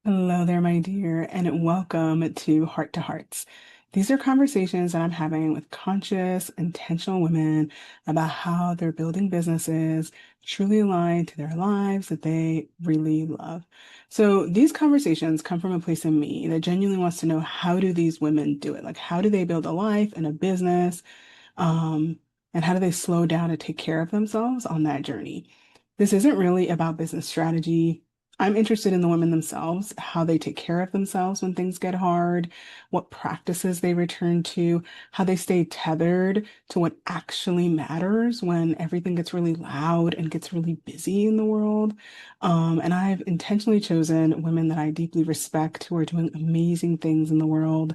Hello there, my dear, and welcome to Heart to Hearts. These are conversations that I'm having with conscious, intentional women about how they're building businesses truly aligned to their lives that they really love. So these conversations come from a place in me that genuinely wants to know, how do these women do it? Like, how do they build a life and a business? Um, and how do they slow down to take care of themselves on that journey? This isn't really about business strategy. I'm interested in the women themselves, how they take care of themselves when things get hard, what practices they return to, how they stay tethered to what actually matters when everything gets really loud and gets really busy in the world. And I've intentionally chosen women that I deeply respect who are doing amazing things in the world.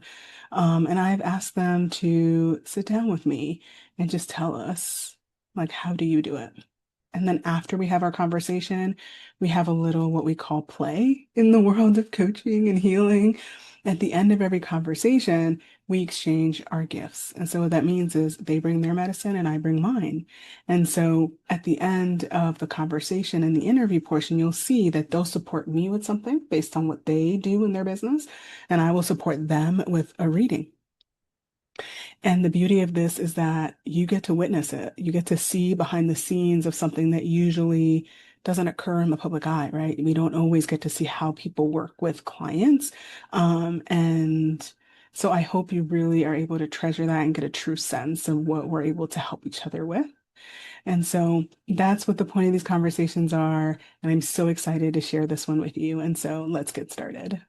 And I've asked them to sit down with me and just tell us, like, how do you do it? And then after we have our conversation, we have a little what we call play in the world of coaching and healing. At the end of every conversation, we exchange our gifts. And so what that means is they bring their medicine and I bring mine. And so at the end of the conversation in the interview portion, you'll see that they'll support me with something based on what they do in their business, and I will support them with a reading. And the beauty of this is that you get to witness it. You get to see behind the scenes of something that usually doesn't occur in the public eye, right? We don't always get to see how people work with clients. And so I hope you really are able to treasure that and get a true sense of what we're able to help each other with. And so that's what the point of these conversations are. And I'm so excited to share this one with you. And so let's get started.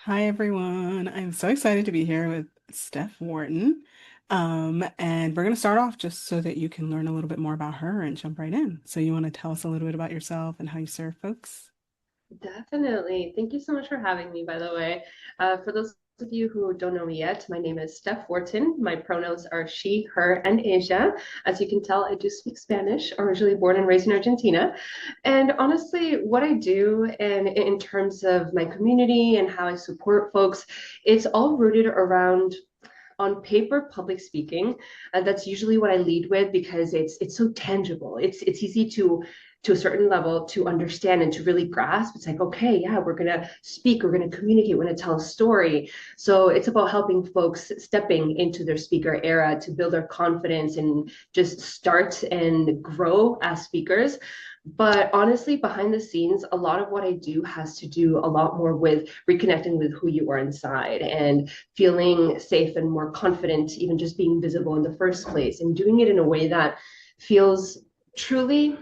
Hi, everyone. I'm so excited to be here with Steph Wharton. And we're going to start off just so that you can learn a little bit more about her and jump right in. So, you want to tell us a little bit about yourself and how you serve folks? Definitely. Thank you so much for having me, by the way. For those of you who don't know me yet, my name is Steph Wharton. My pronouns are she, her, and Asia. As you can tell, I do speak Spanish, originally born and raised in Argentina. And honestly, what I do and in terms of my community and how I support folks, it's all rooted around on paper public speaking. That's usually what I lead with because it's so tangible. It's easy to a certain level to understand and to really grasp. It's like, okay, yeah, we're gonna speak, we're gonna communicate, we're gonna tell a story. So it's about helping folks stepping into their speaker era to build their confidence and just start and grow as speakers. But honestly, behind the scenes, a lot of what I do has to do a lot more with reconnecting with who you are inside and feeling safe and more confident, even just being visible in the first place, and doing it in a way that feels truly,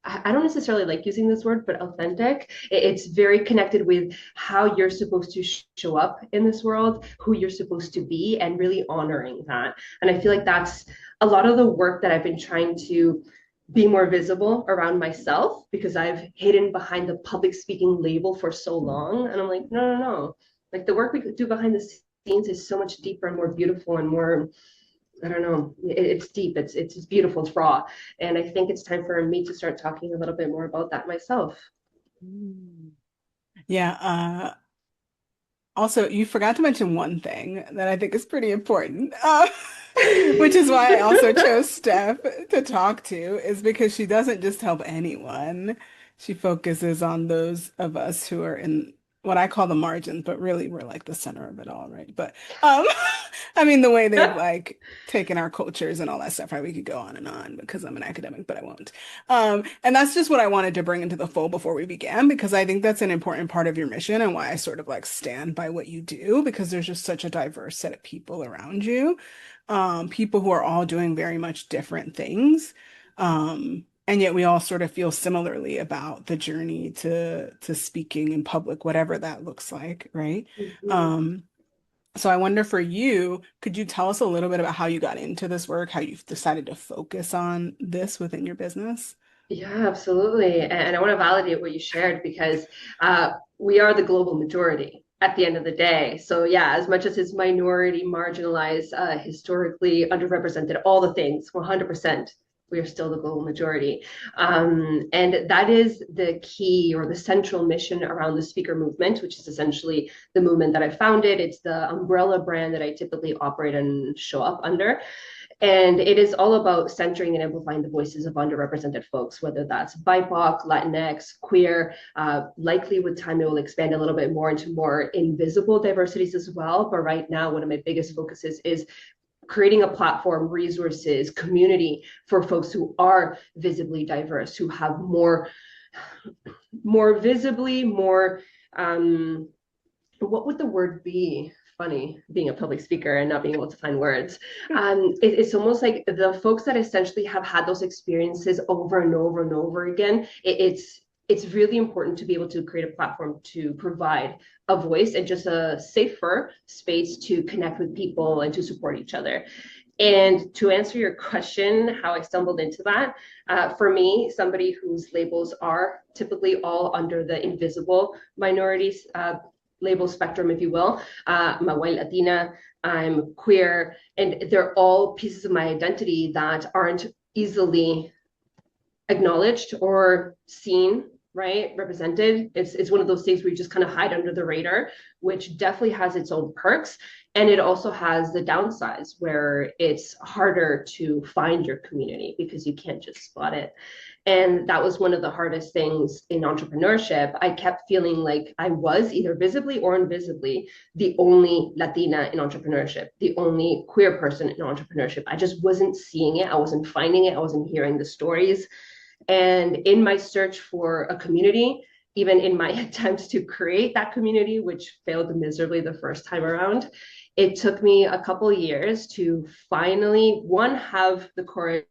I don't necessarily like using this word, but authentic. It's very connected with how you're supposed to show up in this world, who you're supposed to be, and really honoring that. And I feel like that's a lot of the work that I've been trying to be more visible around myself because I've hidden behind the public speaking label for so long. And I'm like, no, no, no. Like the work we could do behind the scenes is so much deeper and more beautiful and more, I don't know, it's deep, it's beautiful, it's raw. And I think it's time for me to start talking a little bit more about that myself. Mm. Yeah. Also, you forgot to mention one thing that I think is pretty important, which is why I also chose Steph to talk to, is because she doesn't just help anyone. She focuses on those of us who are in what I call the margins, but really we're like the center of it all, right? But um, I mean the way they've like taken our cultures and all that stuff, right? We could go on and on because I'm an academic, but I won't. And that's just what I wanted to bring into the fold before we began, because I think that's an important part of your mission and why I sort of like stand by what you do, because there's just such a diverse set of people around you, people who are all doing very much different things. And yet we all sort of feel similarly about the journey to speaking in public, whatever that looks like, right? Mhm. Um, so I wonder for you, could you tell us a little bit about how you got into this work, how you've decided to focus on this within your business? Yeah, absolutely. And I want to validate what you shared because we are the global majority at the end of the day. So, yeah, as much as it's minority, marginalized, historically underrepresented, all the things, 100%, we are still the global majority. And that is the key or the central mission around the speaker movement, which is essentially the movement that I founded. It's the umbrella brand that I typically operate and show up under. And it is all about centering and amplifying the voices of underrepresented folks, whether that's BIPOC, Latinx, queer. Likely with time, it will expand a little bit more into more invisible diversities as well. But right now, one of my biggest focuses is creating a platform, resources, community for folks who are visibly diverse, who have more visibly, more what would the word be? Funny being a public speaker and not being able to find words. It's almost like the folks that essentially have had those experiences over and over and over again. It's really important to be able to create a platform to provide a voice and just a safer space to connect with people and to support each other. And to answer your question, how I stumbled into that, for me, somebody whose labels are typically all under the invisible minorities label spectrum, if you will. I'm a white Latina, I'm queer, and they're all pieces of my identity that aren't easily acknowledged or seen, right? Represented. It's one of those things where you just kind of hide under the radar, which definitely has its own perks. And it also has the downsides where it's harder to find your community because you can't just spot it. And that was one of the hardest things in entrepreneurship. I kept feeling like I was either visibly or invisibly the only Latina in entrepreneurship, the only queer person in entrepreneurship. I just wasn't seeing it. I wasn't finding it. I wasn't hearing the stories. And in my search for a community, even in my attempts to create that community, which failed miserably the first time around, it took me a couple of years to finally, one, have the courage,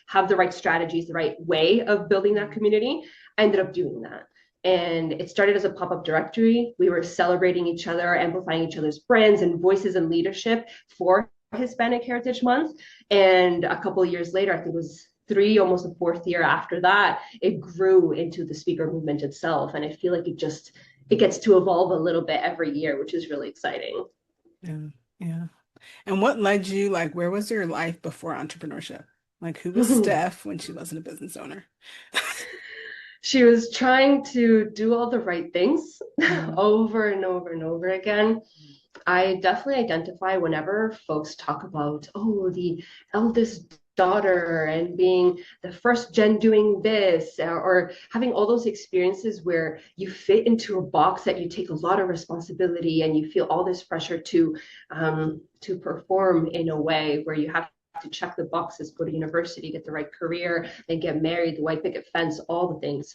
have the right strategies, the right way of building that community. I ended up doing that. And it started as a pop-up directory. We were celebrating each other, amplifying each other's brands and voices and leadership for Hispanic Heritage Month. And a couple of years later, I think it was almost the fourth year after that, it grew into the speaker movement itself. And I feel like it gets to evolve a little bit every year, which is really exciting. Yeah. Yeah. And what led you, like, where was your life before entrepreneurship? Like, who was Steph when she wasn't a business owner? She was trying to do all the right things Mm, over and over and over again. I definitely identify whenever folks talk about, oh, the eldest daughter and being the first gen doing this, or having all those experiences where you fit into a box that you take a lot of responsibility and you feel all this pressure to perform in a way where you have to check the boxes, go to university, get the right career, then get married, the white picket fence, all the things.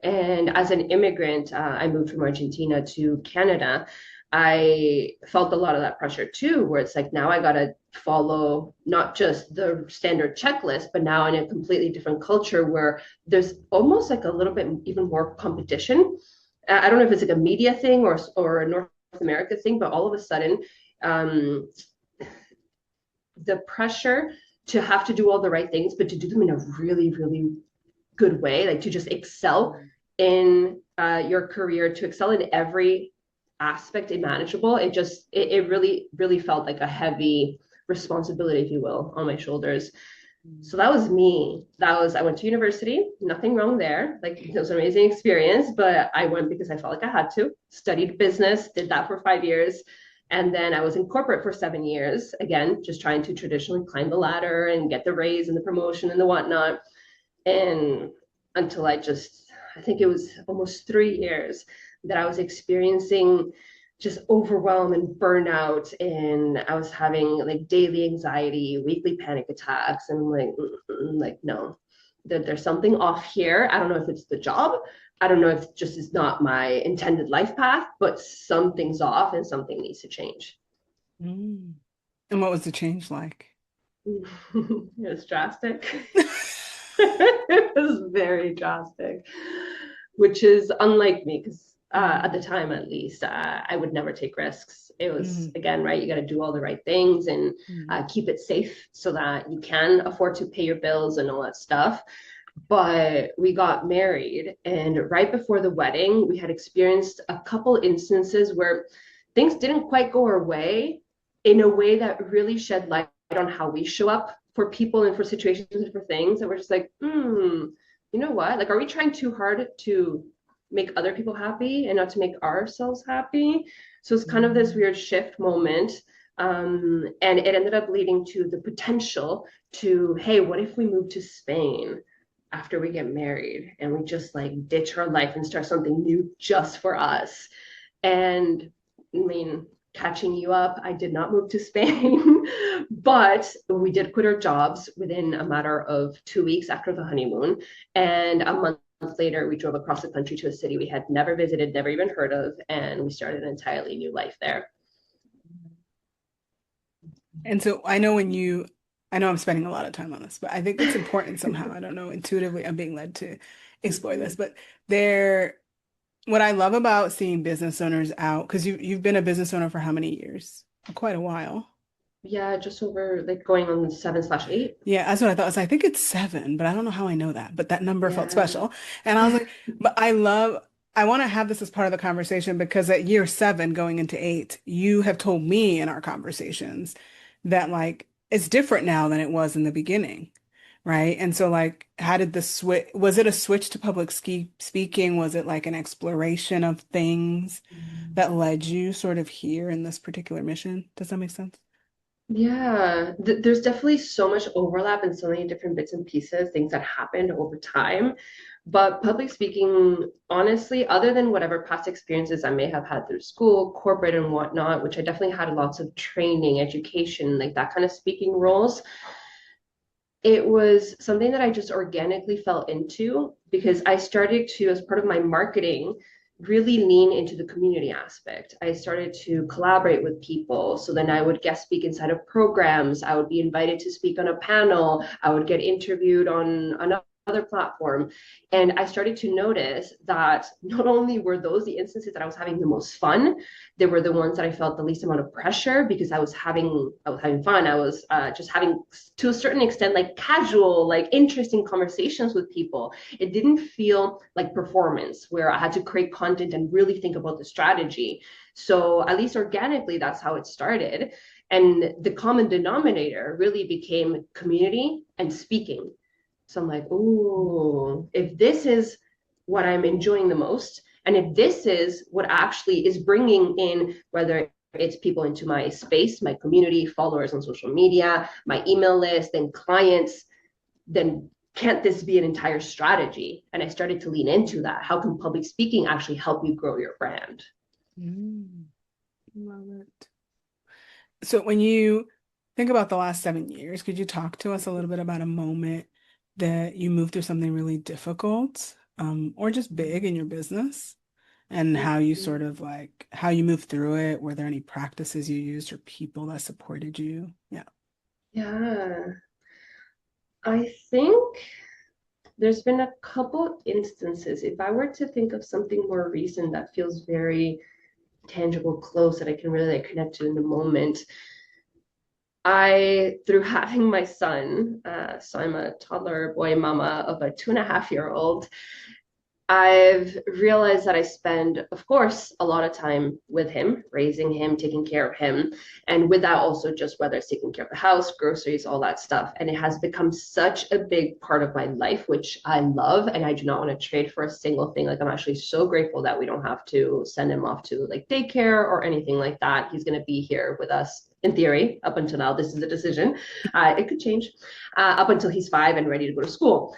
And as an immigrant, I moved from Argentina to Canada. I felt a lot of that pressure too, where it's like now I got to follow not just the standard checklist, but now in a completely different culture where there's almost like a little bit even more competition. I don't know if it's like a media thing or a North America thing, but all of a sudden, um, the pressure to have to do all the right things, but to do them in a really, really good way, like to just excel in your career, to excel in every aspect imaginable. It really, really felt like a heavy responsibility, if you will, on my shoulders. mm, So that was me. I went to university, nothing wrong there. Like it was an amazing experience, but I went because I felt like I had to. Studied business, did that for 5 years. And then I was in corporate for 7 years, again, just trying to traditionally climb the ladder and get the raise and the promotion and the whatnot. And until I think it was almost 3 years that I was experiencing just overwhelm and burnout. And I was having like daily anxiety, weekly panic attacks. And I'm like, no, there's something off here. I don't know if it's the job. I don't know if it just is not my intended life path, but something's off and something needs to change. mm. And what was the change like? It was drastic. It was very drastic, which is unlike me because at the Mm, time, at least, I would never take risks. It was, mm, again, right, you got to do all the right things and mm, keep it safe so that you can afford to pay your bills and all that stuff. But we got married, and right before the wedding, we had experienced a couple instances where things didn't quite go our way in a way that really shed light on how we show up for people and for situations and for things that we're just like, you know what? Like, are we trying too hard to make other people happy and not to make ourselves happy? So it's kind of this mm, weird shift moment And it ended up leading to the potential to, hey, what if we move to Spain after we get married and we just like ditch our life and start something new just for us? And I mean, catching you up, I did not move to Spain, but we did quit our jobs within a matter of 2 weeks after the honeymoon. And a month later, we drove across the country to a city we had never visited, never even heard of, and we started an entirely new life there. And so I know I'm spending a lot of time on this, but I think it's important somehow. I don't know, intuitively, I'm being led to explore this, but there, what I love about seeing business owners out, because you've been a business owner for how many years? Quite a while. Yeah, just over like going on 7/8. Yeah, that's what I thought. I think it's 7, but I don't know how I know that. But that number felt Yeah. special. And I was like, but I want to have this as part of the conversation because at year 7, going into 8, you have told me in our conversations that like it's different now than it was in the beginning, right? And so like, how did the switch, was it a switch to public speaking? Was it like an exploration of things that led you sort of here in this particular mission? Does that make sense? Yeah, there's definitely so much overlap and so many different bits and pieces, things that happened over time. But public speaking, honestly, other than whatever past experiences I may have had through school, corporate, and whatnot, which I definitely had lots of training, education, like that kind of speaking roles, it was something that I just organically fell into because I started to, as part of my marketing, really lean into the community aspect. I started to collaborate with people. So then I would guest speak inside of programs. I would be invited to speak on a panel. I would get interviewed on another platform. And I started to notice that not only were those the instances that I was having the most fun, they were the ones that I felt the least amount of pressure because I was having fun. I was just having, to a certain extent, like casual, like interesting conversations with people. It didn't feel like performance where I had to create content and really think about the strategy. So at least organically, that's how it started. And the common denominator really became community and speaking. So I'm like, oh, if this is what I'm enjoying the most, and if this is what actually is bringing in, whether it's people into my space, my community, followers on social media, my email list, and clients, then can't this be an entire strategy? And I started to lean into that. How can public speaking actually help you grow your brand? Mm, love it. So when you think about the last 7 years, could you talk to us a little bit about a moment that you moved through something really difficult, or just big in your business, and how you sort of like how you moved through it? Were there any practices you used or people that supported you? Yeah. Yeah, I think there's been a couple instances. If I were to think of something more recent that feels very tangible, close, that I can really like, connect to in the moment, through having my son, so I'm a toddler boy mama of a 2.5-year-old. I've realized that I spend, of course, a lot of time with him, raising him, taking care of him. And with that, also just whether it's taking care of the house, groceries, all that stuff. And it has become such a big part of my life, which I love. And I do not want to trade for a single thing. Like, I'm actually so grateful that we don't have to send him off to like daycare or anything like that. He's going to be here with us in theory up until now. This is a decision. It could change up until he's 5 and ready to go to school.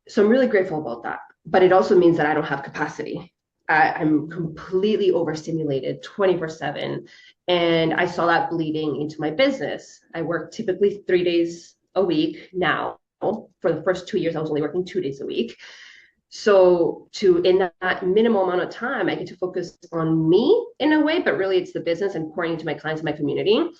So I'm really grateful about that. But it also means that I don't have capacity. I'm completely overstimulated 24/7. And I saw that bleeding into my business. I work typically 3 days a week now. For the first 2 years, I was only working 2 days a week. So in that minimal amount of time, I get to focus on me in a way, but really it's the business and pouring into my clients and my community.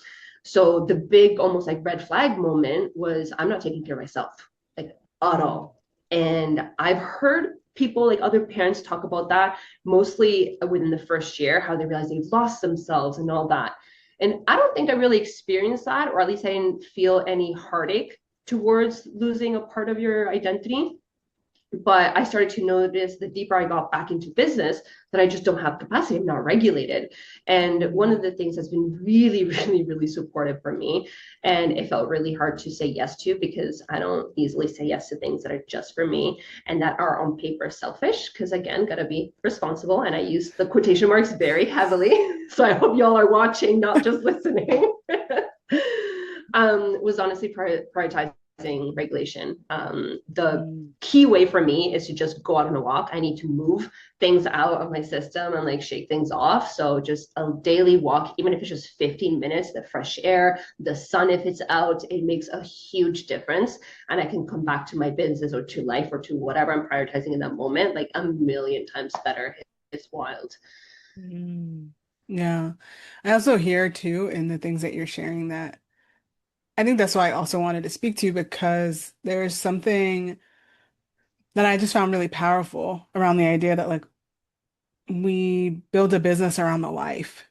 So the big, almost like red flag moment was I'm not taking care of myself, like at all. And I've heard people, like other parents, talk about that mostly within the first year, how they realize they've lost themselves and all that. And I don't think I really experienced that, or at least I didn't feel any heartache towards losing a part of your identity. But I started to notice the deeper I got back into business that I just don't have capacity. I'm not regulated. And one of the things that's been really, really, really supportive for me, and it felt really hard to say yes to because I don't easily say yes to things that are just for me and that are on paper selfish. Because again, gotta be responsible. And I use the quotation marks very heavily. So I hope y'all are watching, not just listening. Was honestly prioritizing regulation. The Mm. key way for me is to just go out on a walk. I need to move things out of my system and like shake things off. So just a daily walk, even if it's just 15 minutes, the fresh air, the sun, if it's out, it makes a huge difference. And I can come back to my business or to life or to whatever I'm prioritizing in that moment, like a million times better. It's wild. Mm. Yeah. I also hear too in the things that you're sharing that I think that's why I also wanted to speak to you because there's something that I just found really powerful around the idea that like we build a business around the life,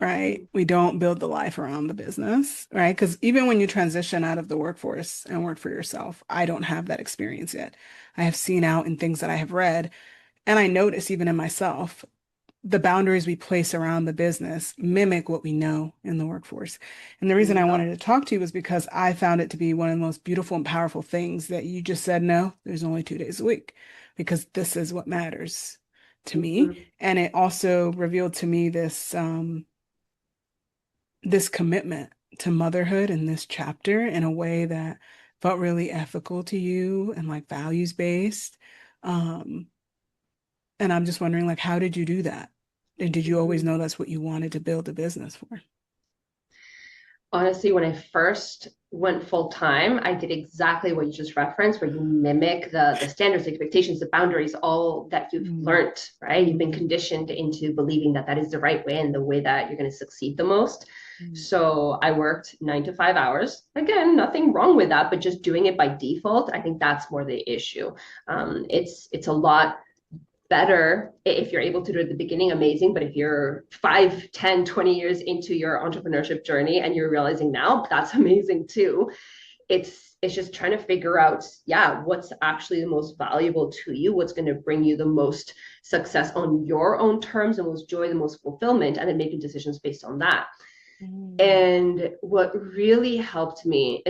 right? We don't build the life around the business, right? Because even when you transition out of the workforce and work for yourself, I don't have that experience yet. I have seen out in things that I have read, and I notice even in myself the boundaries we place around the business mimic what we know in the workforce. And the reason I Yep. wanted to talk to you was because I found it to be one of the most beautiful and powerful things that you just said, no, there's only 2 days a week because this is what matters to me. Mm-hmm. And it also revealed to me this commitment to motherhood in this chapter in a way that felt really ethical to you and like values based. Um, and I'm just wondering, like, how did you do that? And did you always Mm-hmm. know that's what you wanted to build a business for? Honestly, when I first went full time, I did exactly what you just referenced, where you mimic the standards, the expectations, the boundaries, all that you've Mm, learned, right? You've been mm, conditioned into believing that that is the right way and the way that you're going to succeed the most. mm, So I worked 9 to 5 hours. Again, nothing wrong with that, but just doing it by default, I think that's more the issue. It's a lot better if you're able to do it at the beginning, amazing. But if you're 5, 10, 20 years into your entrepreneurship journey and you're realizing now, that's amazing too. It's just trying to figure out, yeah, what's actually the most valuable to you, what's going to bring you the most success on your own terms, the most joy, the most fulfillment, and then making decisions based on that. mm, And what really helped me,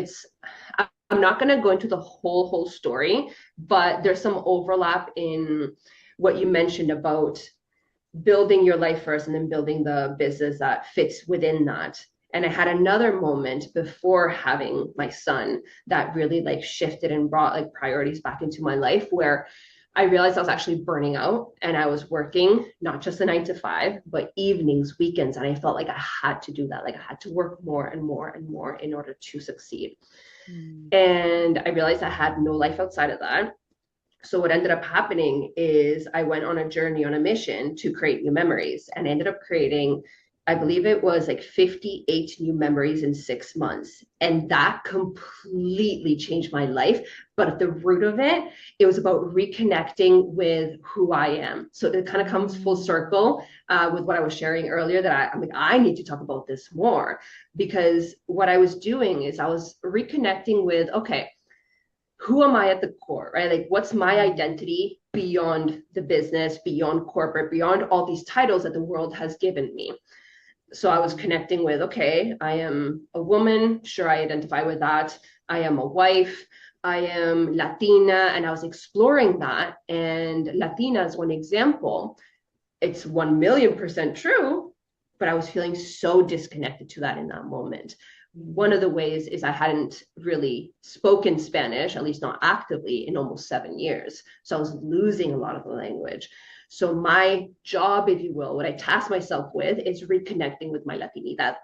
I'm not going to go into the whole story, but there's some overlap in what you mentioned about building your life first and then building the business that fits within that. And I had another moment before having my son that really like shifted and brought like priorities back into my life where I realized I was actually burning out and I was working not just a 9 to 5, but evenings, weekends. And I felt like I had to do that. Like I had to work more and more and more in order to succeed. mm, And I realized I had no life outside of that. So what ended up happening is I went on a journey, on a mission to create new memories, and I ended up creating, I believe it was like 58 new memories in 6 months. And that completely changed my life. But at the root of it, it was about reconnecting with who I am. So it kind of comes full mm, circle with what I was sharing earlier that I'm like, I need to talk about this more because what I was doing is I was reconnecting with, okay, who am I at the core, right? Like, what's my mm, identity beyond the business, beyond corporate, beyond all these titles that the world has given me? So I was mm, connecting with, okay, I am a woman. Sure, I identify with that. I am a wife. I am Latina. And I was exploring that. And Latina is one example. It's 1,000,000% true, but I was feeling so disconnected to that in that moment. One mm, of the ways is I hadn't really spoken Spanish, at least not actively, in almost 7 years. So I was losing a lot of the language. So my job, if you will, what I task myself with is reconnecting with my Latinidad.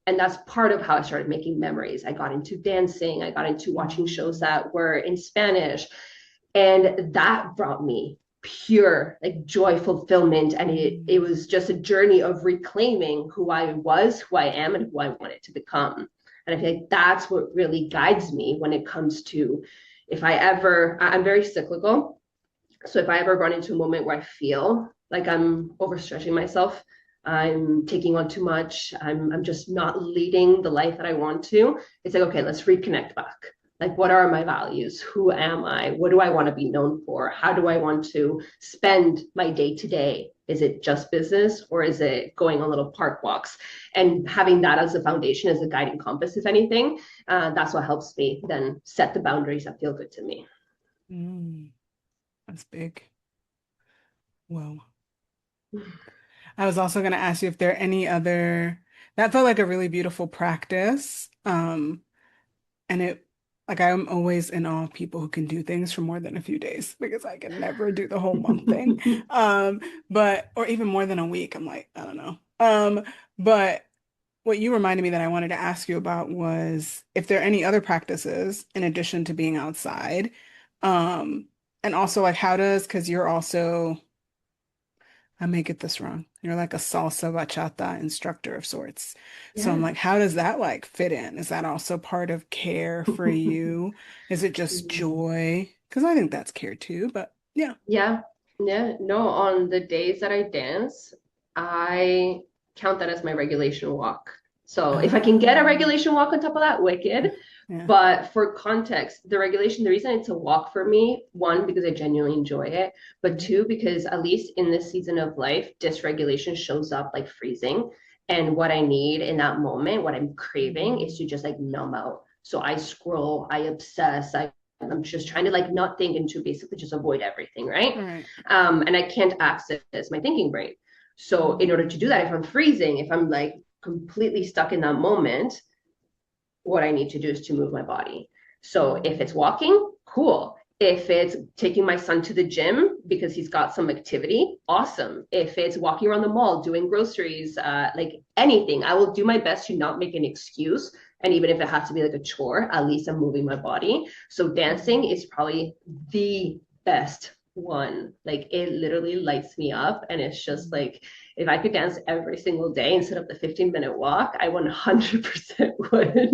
And that's part of how I started making memories. I got into dancing, I got into watching shows mm, that were in Spanish, and that brought me pure like joy fulfillment, and it mm, was just a journey of reclaiming who I was, who I am, and who I wanted to become. And I feel like that's what really guides me when it comes to, if I ever, I'm very cyclical, so if I ever run into a moment where I feel like I'm overstretching myself, I'm taking on too much, I'm just not leading the life that I want to, it's like, okay, let's reconnect back. Like, what are my values? Who am I? What do I want to be known for? How do I want to spend my day to day? Is it just business or is it going on little park walks? And having that as a foundation, as a guiding compass, if anything, that's what helps me then set the boundaries that feel good to me. Mm, that's big. Whoa. I was also going to ask you if there are any other, that felt like a really beautiful practice. And it, like, I'm always in awe of people who can do things for more than a few days because I can never do the whole month thing. Or even more than a week. I'm like, I don't know. But what you reminded me that I wanted to ask you about was if there are any other practices in addition to being outside. Um, and also like how does, because you're also, I may get this wrong. You're like a salsa bachata instructor of sorts. So I'm Yeah. like, how does that like fit in? Is that also part of care for you? Is it just joy? Because I think that's care too, but yeah. Yeah, yeah. No, on the days that I dance, I count that as my regulation walk. So if I can get a Ah, regulation walk on top of that, wicked. yeah. But for context, the regulation, the reason it's a walk for me, one, because I genuinely enjoy it, but two, because at least in this season of life, dysregulation shows up like freezing. And what I need in that moment, what I'm craving is to just like numb out. So I scroll, I obsess, I'm just trying to like not think and to basically just avoid everything, right? Right. And I can't access my thinking brain. So in order to do that, if I'm freezing, if I'm like completely stuck in that moment, what I need to do is to move my body. So if it's walking, cool. If it's taking my son to the gym because he's got some activity, awesome. If it's walking around the mall, doing groceries, like anything, I will do my best to not make an excuse. And even if it has to be like a chore, at least I'm moving my body. So dancing is probably the best one. Like it literally lights me up. And it's just like, if I could dance every single day instead of the 15-minute walk, I 100% would.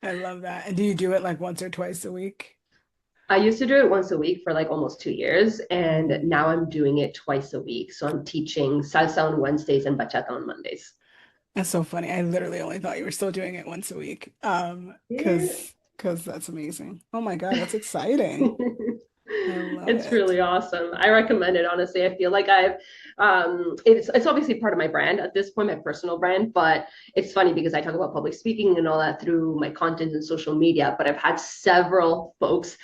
I love that. And do you do it like once or twice a week? I used to do it once a week for like almost 2 years, and Mm. now I'm doing it twice a week. So I'm teaching salsa on Wednesdays and bachata on Mondays. That's so funny. I literally only thought you were still doing it once a week. Yeah. Because that's amazing. Oh my God, that's exciting. I love It's it. really awesome. I recommend it, honestly. I feel like I've it's obviously part of my brand at this point, my personal brand, but it's funny because I talk about public speaking and all that through my content and social media, but I've had several folks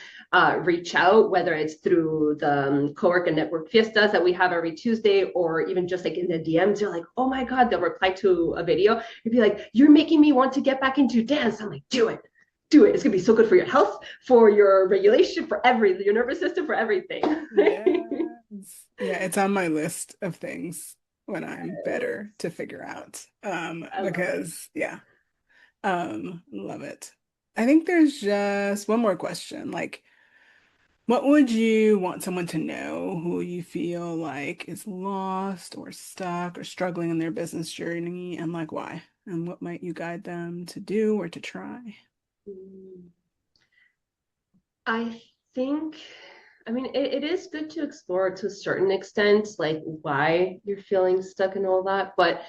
reach out, whether it's through the co-work and network fiestas that we have every Tuesday, or even just like in the DMs, they're like, oh my God, they'll reply to a video. You'd be like, you're making me want to get back into dance. I'm like, do it. Do it. It's gonna be so good for your health, for your regulation, for your nervous system, for everything. Yes. Yeah, it's on my list of things when I'm better to figure out. I love it. Because yeah, love it. I think there's just one more question. Like, what would you want someone to know who you feel like is lost or stuck or struggling in their business journey and like why? And what might you guide them to do or to try? I think, I mean, it is good to explore to a certain extent, like why you're feeling stuck and all that. But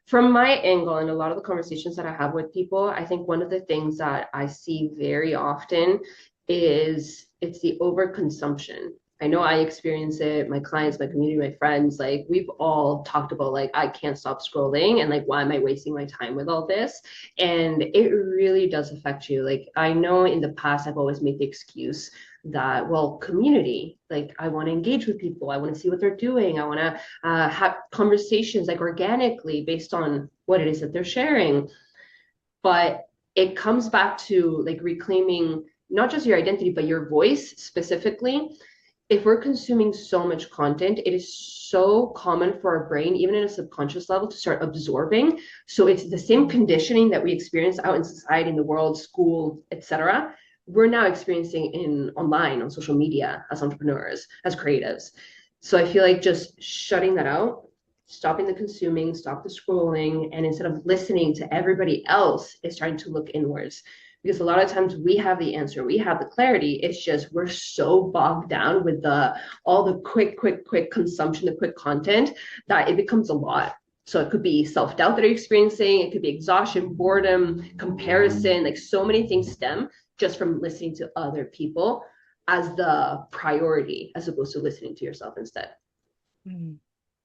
from my angle and a lot of the conversations that I have with people, I think one of the things that I see very often is it's the overconsumption. I know I experience it, my clients, my community, my friends, like we've all talked about like I can't stop scrolling and like why am I wasting my time with all this? And it really does affect you. Like I know in the past I've always made the excuse that well community like I want to engage with people, I want to see what they're doing, I want to have conversations like organically based on what it is that they're sharing. But it comes back to like reclaiming not just your identity, but your voice specifically. If we're consuming so much content, it is so common for our brain, even in a subconscious level, to start absorbing. So it's the same conditioning that we experience out in society, in the world, school, etc. We're now experiencing in online on social media as entrepreneurs, as creatives. So I feel like just shutting that out, stopping the consuming, stop the scrolling, and instead of listening to everybody else, is trying to look inwards. Because a lot of times we have the answer, we have the clarity. It's just we're so bogged down with the all the quick consumption, the quick content that it becomes a lot. So it could be self-doubt that you're experiencing, it could be exhaustion, boredom, comparison, like so many things stem just from listening to other people as the priority as opposed to listening to yourself instead. Mm.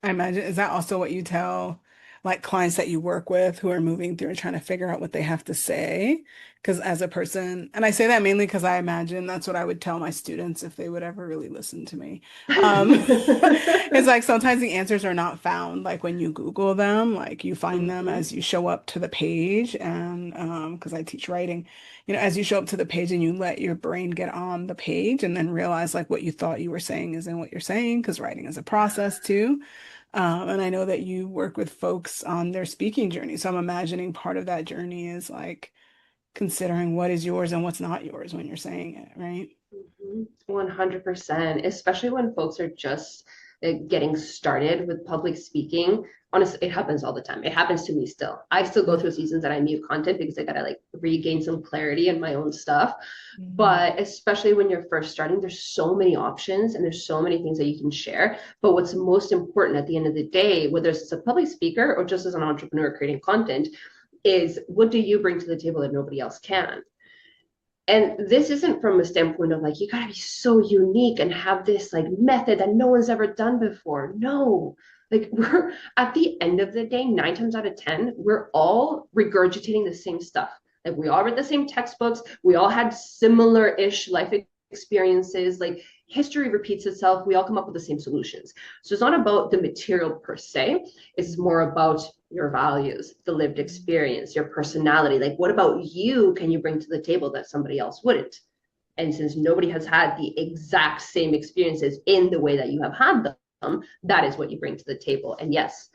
I imagine, is that also what you tell like clients that you work with who are moving through and trying to figure out what they have to say? Because as a person, and I say that mainly because I imagine that's what I would tell my students if they would ever really listen to me. Um, it's like sometimes the answers are not found like when you Google them, like you find them Mm-hmm. as you show up to the page. And because I teach writing, as you show up to the page and you let your brain get on the page and then realize like what you thought you were saying isn't what you're saying, because writing is a process too. And I know that you work with folks on their speaking journey. So I'm imagining part of that journey is like considering what is yours and what's not yours when you're saying it, right? 100%, especially when folks are just getting started with public speaking. Honestly, it happens all the time. It happens to me still. I still go Yeah. through seasons that I mute content because I gotta like regain some clarity in my own stuff. Mhm. But especially when you're first starting, there's so many options and there's so many things that you can share. But what's most important at the end of the day, whether it's a public speaker or just as an entrepreneur creating content, is what do you bring to the table that nobody else can? And this isn't from a standpoint of like you got to be so unique and have this like method that no one's ever done before. No, like we're at the end of the day, 9 times out of 10 we're all regurgitating the same stuff. Like we all read the same textbooks, we all had similar-ish life experiences. Like history repeats itself, we all come up with the same solutions. So it's not about the material per se, it's more about your values, the lived experience, your personality. Like, what about you can you bring to the table that somebody else wouldn't? And since nobody has had the exact same experiences in the way that you have had them, that is what you bring to the table. And yes,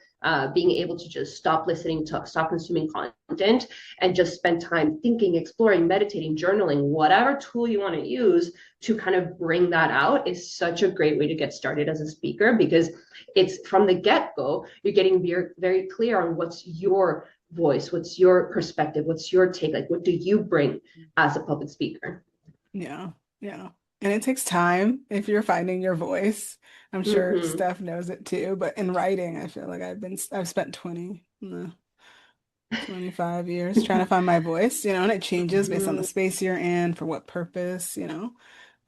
being able to just stop listening to stop consuming content and just spend time thinking, exploring, meditating, journaling, whatever tool you want to use to kind of bring that out is such a great way to get started as a speaker, because it's from the get-go you're getting very, very clear on what's your voice, what's your perspective, what's your take, like what do you bring as a public speaker. Yeah, yeah. And it takes time if you're finding your voice. I'm sure Mm-hmm. Steph knows it too, but in writing, I feel like I've spent 25 years trying to find my voice, and it changes based on the Mm-hmm. space you're in, for what purpose.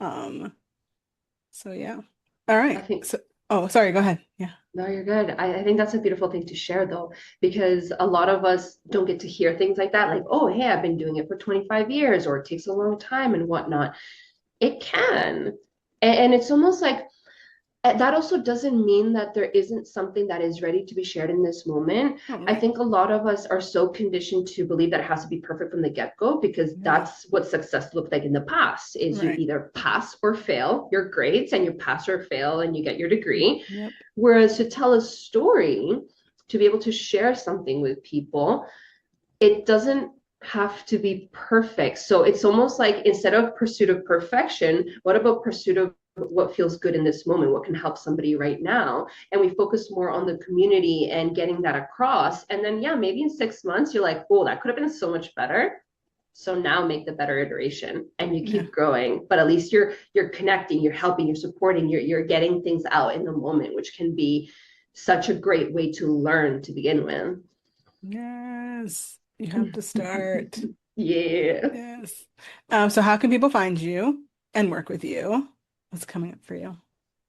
Um, so yeah. All I right. think So, oh, sorry, go ahead. Yeah. no, you're good. I think that's a beautiful thing to share though, because a lot of us don't get to hear things like that, like, oh, hey, I've been doing it for 25 years, or it takes a long time and whatnot. It can. And it's almost like that also doesn't mean that there isn't something that is ready to be shared in this moment. All I right. think a lot of us are so conditioned to believe that it has to be perfect from the get-go, because Yeah. that's what success looked like in the past is you Right. either pass or fail your grades, and you pass or fail and you get your degree. Yep. Whereas to tell a story, to be able to share something with people, it doesn't have to be perfect. So it's almost like instead of pursuit of perfection, what about pursuit of what feels good in this moment? What can help somebody right now? And we focus more on the community and getting that across. And then, yeah, maybe in 6 months, you're like, oh, that could have been so much better. So now make the better iteration and you Yeah. keep growing. But at least you're connecting, you're helping, you're supporting, you're getting things out in the moment, which can be such a great way to learn to begin with. Yes. You have to start. Yeah. Yes. So how can people find you and work with you? What's coming up for you?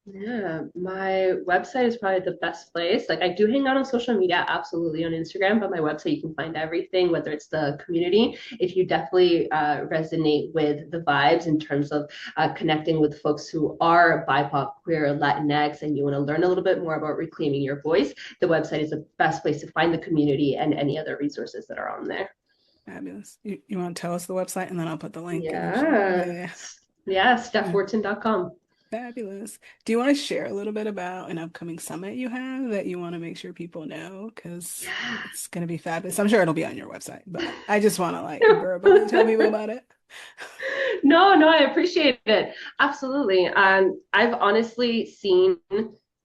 Yeah, my website is probably the best place. Like I do hang out on social media, absolutely on Instagram, but my website you can find everything, whether it's the community. If you definitely resonate with the vibes in terms of connecting with folks who are BIPOC, queer, Latinx, and you want to learn a little bit more about reclaiming your voice, the website is the best place to find the community and any other resources that are on there. Fabulous. You want to tell us the website and then I'll put the link in the show. Yeah. Yeah, Yeah, yeah. StephWharton.com. Fabulous. Do you want to share a little bit about an upcoming summit you have that you want to make sure people know? Because Yeah. it's going to be fabulous. I'm sure it'll be on your website, but I just want to like verbally tell people about it. No, no, I appreciate it. Absolutely. I've honestly seen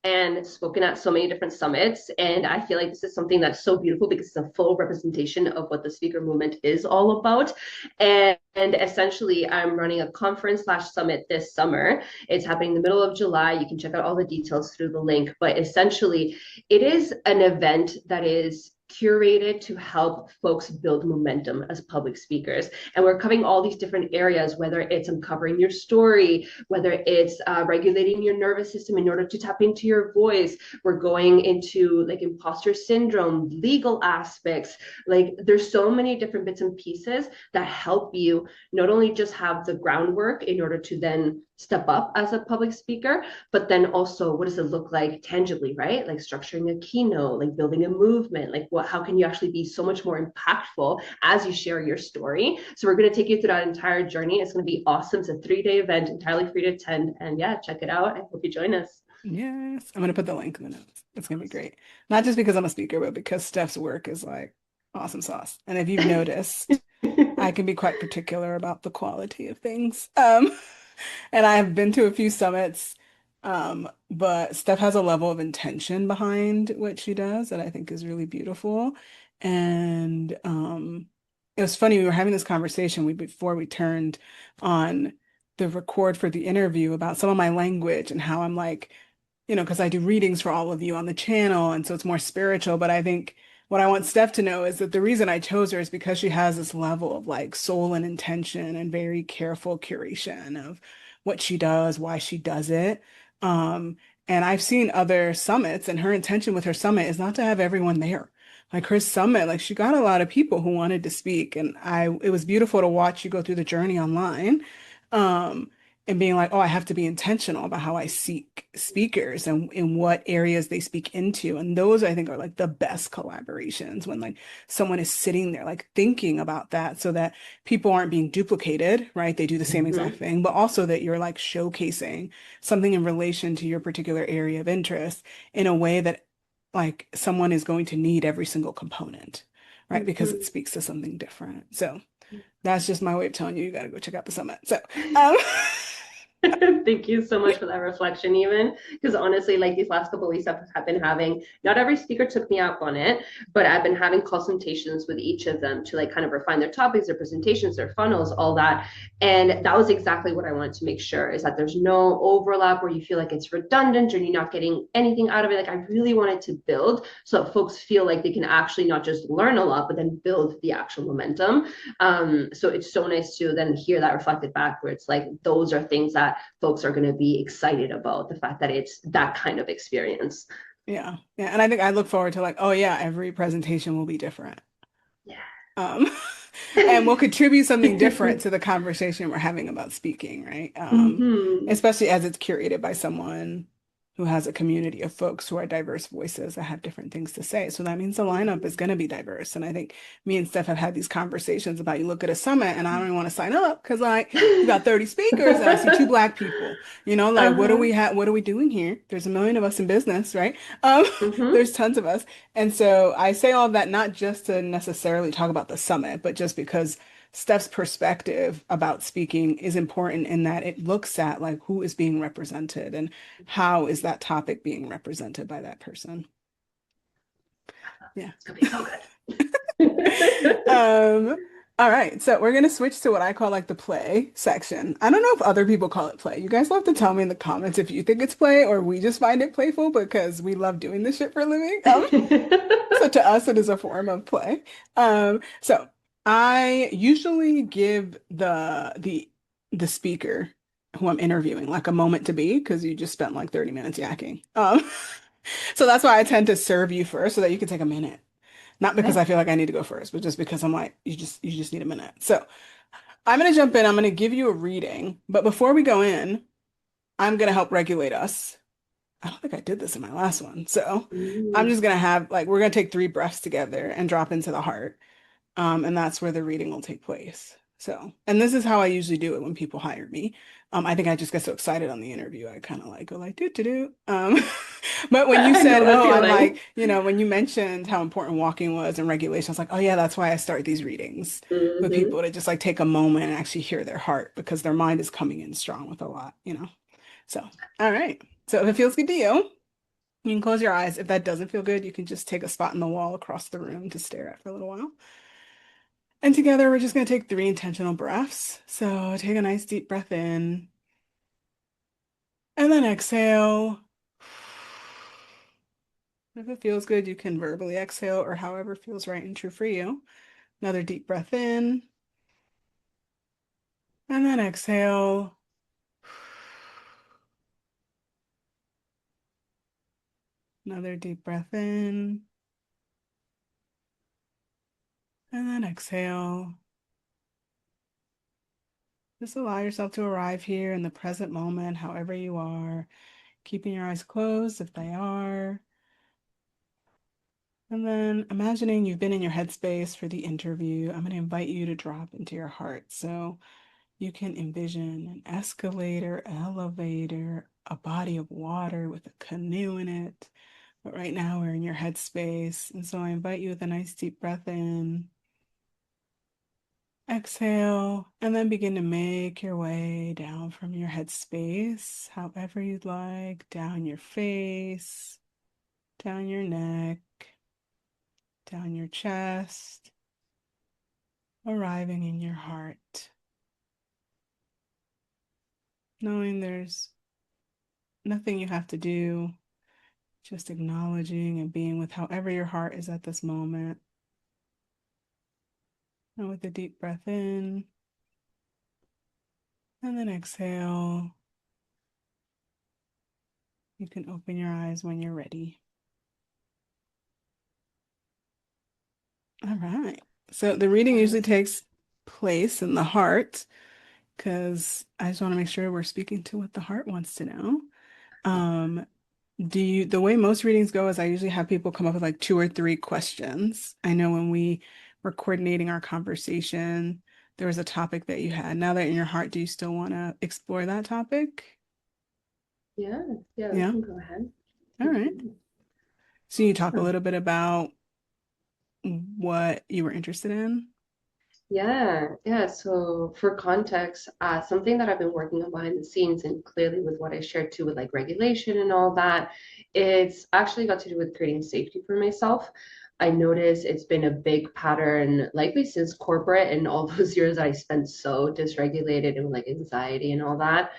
and spoken at so many different summits. And I feel like this is something that's so beautiful because it's a full representation of what the speaker movement is all about. And essentially, I'm running a conference slash summit this summer. It's happening in the middle of July. You can check out all the details through the link. But essentially, it is an event that is curated to help folks build momentum as public speakers. And we're covering all these different areas, whether it's uncovering your story, whether it's regulating your nervous system in order to tap into your voice. We're going into like imposter syndrome, legal aspects. Like there's so many different bits and pieces that help you not only just have the groundwork in order to then step up as a public speaker, but then also what does it look like tangibly, right? Like structuring a keynote, like building a movement, like how can you actually be so much more impactful as you share your story? So we're going to take you through that entire journey. It's going to be awesome. It's a 3-day event, entirely free to attend. And yeah, check it out. I hope you join us. Yes. I'm going to put the link in the notes. It's going to be great. Not just because I'm a speaker, but because Steph's work is like awesome sauce. And if you've noticed, I can be quite particular about the quality of things. And I have been to a few summits, but Steph has a level of intention behind what she does that I think is really beautiful. And it was funny, we were having this conversation before we turned on the record for the interview about some of my language and how I'm like, because I do readings for all of you on the channel, and so it's more spiritual. But I think what I want Steph to know is that the reason I chose her is because she has this level of like soul and intention and very careful curation of what she does, why she does it. Um, and I've seen other summits, and her intention with her summit is not to have everyone there. Like her summit, like she got a lot of people who wanted to speak, and it was beautiful to watch you go through the journey online. Um, and being like, oh, I have to be intentional about how I seek speakers and in what areas they speak into. And those I think are like the best collaborations when like someone is sitting there like thinking about that so that people aren't being duplicated, right? They do the same exact Mm-hmm. thing, but also that you're like showcasing something in relation to your particular area of interest in a way that like someone is going to need every single component, right? Because it Mm-hmm. speaks to something different. So that's just my way of telling you, you got to go check out the summit. So, um, Thank you so much for that reflection, even because honestly, like these last couple of weeks I've been having, not every speaker took me up on it, but I've been having consultations with each of them to like kind of refine their topics, their presentations, their funnels, all that. And that was exactly what I wanted to make sure is that there's no overlap where you feel like it's redundant or you're not getting anything out of it. Like I really wanted to build so that folks feel like they can actually not just learn a lot, but then build the actual momentum. So it's so nice to then hear that reflected back where it's like those are things that folks are going to be excited about the fact that it's that kind of experience. yeah. Yeah. And I think I look forward to like, oh yeah, every presentation will be different. Yeah. Um, and we'll contribute something different to the conversation we're having about speaking, right? Mm-hmm. Especially as it's curated by someone who has a community of folks who are diverse voices that have different things to say. So that means the lineup is going to be diverse. And I think me and Steph have had these conversations about you look at a summit and I don't even want to sign up because like you got 30 speakers and I see two Black people. Like Uh-huh. what are we doing here? There's a million of us in business, right? Um, Mm-hmm. there's tons of us. And so I say all that not just to necessarily talk about the summit, but just because Steph's perspective about speaking is important in that it looks at like who is being represented and how is that topic being represented by that person. Yeah. It's gonna be so good. Um, all right, so we're gonna switch to what I call like the play section. I don't know if other people call it play. You guys will have to tell me in the comments if you think it's play or we just find it playful because we love doing this shit for a living. So to us, it is a form of play. So I usually give the speaker who I'm interviewing like a moment to be because you just spent like 30 minutes yakking. So that's why I tend to serve you first so that you can take a minute. Not because Okay. I feel like I need to go first, but just because I'm like, you just need a minute. So I'm gonna jump in, I'm gonna give you a reading, but before we go in, I'm gonna help regulate us. I don't think I did this in my last one. So I'm Mm. just gonna have like we're gonna take 3 breaths together and drop into the heart. And that's where the reading will take place. So, and this is how I usually do it when people hire me. I think I just get so excited on the interview. I kind of like go like do do do. But when you I said, know the oh, I'm like, feeling. when you mentioned how important walking was and regulation, I was like, oh yeah, that's why I start these readings with Mm-hmm. people to just like take a moment and actually hear their heart because their mind is coming in strong with a lot. So, all right. So if it feels good to you, You can close your eyes. If that doesn't feel good, you can just take a spot in the wall across the room to stare at for a little while. And together, we're just going to take 3 intentional breaths. So take a nice deep breath in and then exhale. If it feels good, you can verbally exhale or however feels right and true for you. Another deep breath in and then exhale. Another deep breath in and then exhale. Just allow yourself to arrive here in the present moment, however you are, keeping your eyes closed if they are. And then imagining you've been in your headspace for the interview, I'm going to invite you to drop into your heart. So you can envision an escalator, elevator, a body of water with a canoe in it. But right now we're in your headspace. And so I invite you with a nice deep breath in, exhale, and then begin to make your way down from your headspace, however you'd like, down your face, down your neck, down your chest, arriving in your heart, knowing there's nothing you have to do, just acknowledging and being with however your heart is at this moment. And with a deep breath in, and then exhale, you can open your eyes when you're ready. All right. So the reading usually takes place in the heart because I just want to make sure we're speaking to what the heart wants to know. Um, the way most readings go is I usually have people come up with like 2 or 3 questions. I know when we were coordinating our conversation, there was a topic that you had. Now that in your heart, do you still want to explore that topic? Yeah, yeah, we Yeah. can go ahead. All right. Mhm. So you talk a Awesome. little bit about what you were interested in. Yeah, yeah. So for context, something that I've been working on behind the scenes and clearly with what I shared too with like regulation and all that, it's actually got to do with creating safety for myself. I notice it's been a big pattern, likely since corporate and all those years I spent so dysregulated and like anxiety and all that.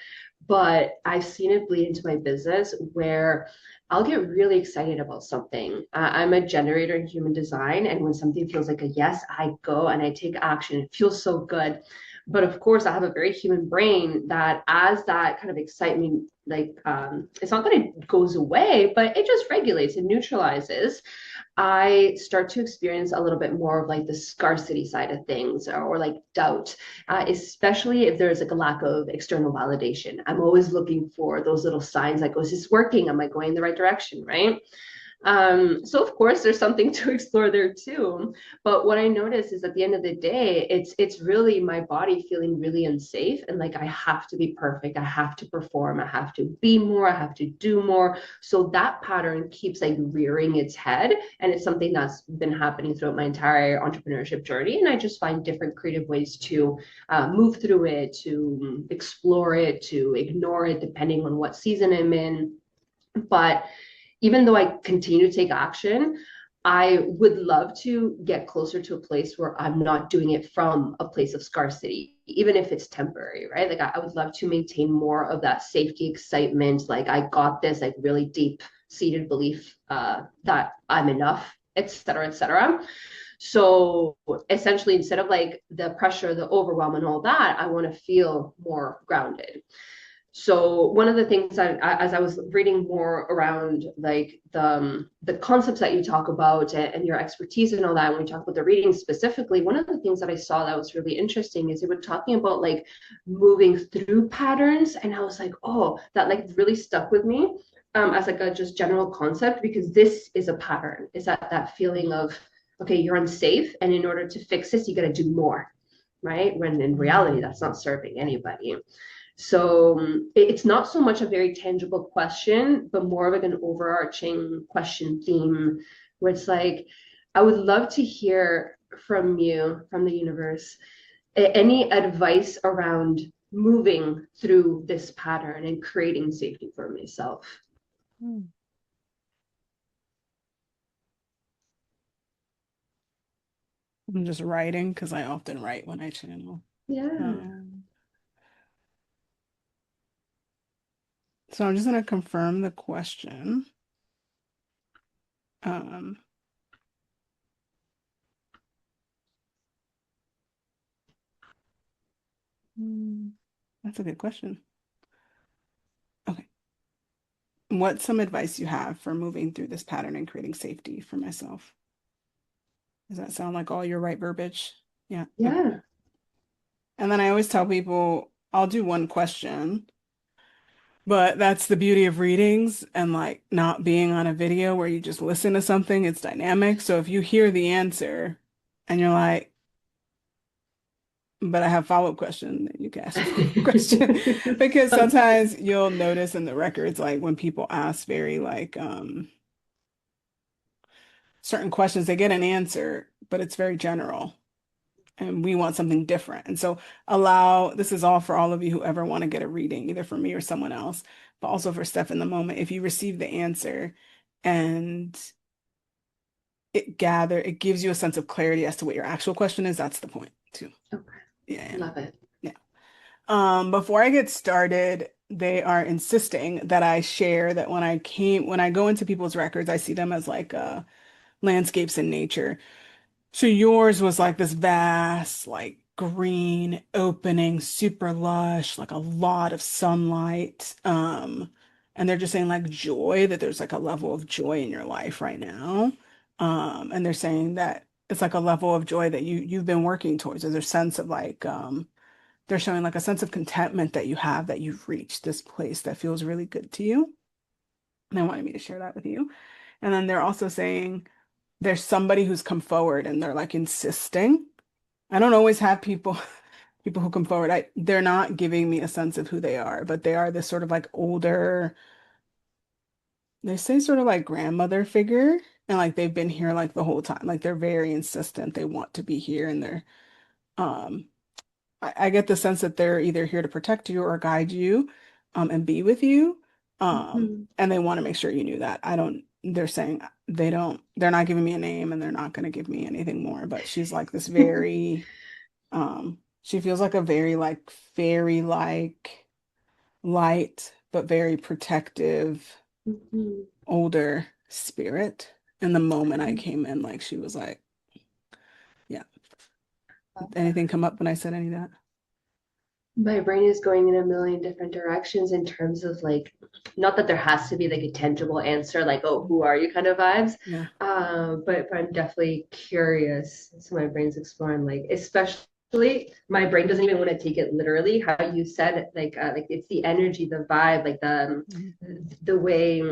But I've seen it bleed into my business where I'll get really excited about something. I'm a generator in human design, and when something feels like a yes, I go and I take action. It feels so good. But of course, I have a very human brain that, as that kind of excitement, it's not that it goes away, but it just regulates and neutralizes. I start to experience a little bit more of like the scarcity side of things or like doubt, especially if there's like a lack of external validation. I'm always looking for those little signs like, oh, is this working? Am I going in the right direction? Right. So of course there's something to explore there too. But what I notice is at the end of the day, it's really my body feeling really unsafe and like I have to be perfect, I have to perform, I have to be more, I have to do more. So that pattern keeps like rearing its head, and it's something that's been happening throughout my entire entrepreneurship journey. And I just find different creative ways to move through it, to explore it, to ignore it, depending on what season I'm in. But even though I continue to take action, I would love to get closer to a place where I'm not doing it from a place of scarcity, even if it's temporary, right? Like I would love to maintain more of that safety, excitement, like I got this, like really deep seated belief that I'm enough, et cetera, et cetera. So essentially, instead of like the pressure, the overwhelm, and all that, I want to feel more grounded. So one of the things as I was reading more around like the concepts that you talk about and your expertise and all that, when we talk about the reading specifically, one of the things that I saw that was really interesting is it was talking about like moving through patterns, and I was like, oh, that like really stuck with me as like a just general concept, because this is a pattern. Is that feeling of okay, you're unsafe, and in order to fix this, you got to do more, right? When in reality, that's not serving anybody. So it's not so much a very tangible question, but more of like an overarching question theme where it's like, I would love to hear from you, from the universe, any advice around moving through this pattern and creating safety for myself. Mm. I'm just writing because I often write when I channel. Yeah. Um, so I'm just going to confirm the question. Um, hmm, that's a good question. Okay. What's some advice you have for moving through this pattern and creating safety for myself? Does that sound like all your right verbiage? Yeah. Okay. Yeah. And then I always tell people I'll do one question, but that's the beauty of readings and like not being on a video where you just listen to something, it's dynamic. So if you hear the answer and you're like, but I have follow-up question, then you can ask your follow-up question. Because Sounds good. sometimes you'll notice in the records, like when people ask very like certain questions, they get an answer, but it's very general. And we want something different. And so this is all for all of you who ever want to get a reading, either for me or someone else, but also for Steph in the moment. If you receive the answer and it gives you a sense of clarity as to what your actual question is, that's the point too. Okay. Yeah, Love it. yeah. Before I get started, they are insisting that I share that when I go into people's records, I see them as like landscapes in nature. So yours was like this vast, like green opening, super lush, like a lot of sunlight. And they're just saying like joy, that there's like a level of joy in your life right now. And they're saying that it's like a level of joy that you've been working towards. There's a sense of like they're showing like a sense of contentment that you have, that you've reached this place that feels really good to you. And they wanted me to share that with you. And then they're also saying there's somebody who's come forward and they're like insisting. I don't always have people who come forward. They're not giving me a sense of who they are, but they are this sort of like older, they say sort of like grandmother figure. And like they've been here like the whole time. Like they're very insistent. They want to be here and um I get the sense that they're either here to protect you or guide you and be with you. Mhm. And they want to make sure you knew that. They're saying they're not giving me a name and they're not going to give me anything more. But she's like this very, she feels like a very like fairy-like light, but very protective, Mhm. older spirit. And the moment I Okay. came in, like she was like, yeah, Love that. anything come up when I said any of that? My brain is going in a million different directions in terms of like, not that there has to be like a tangible answer, like, oh, who are you kind of vibes. Yeah. But I'm definitely curious. So my brain's exploring, like, especially my brain doesn't even want to take it literally. How you said it, like it's the energy, the vibe, like Mhm. the way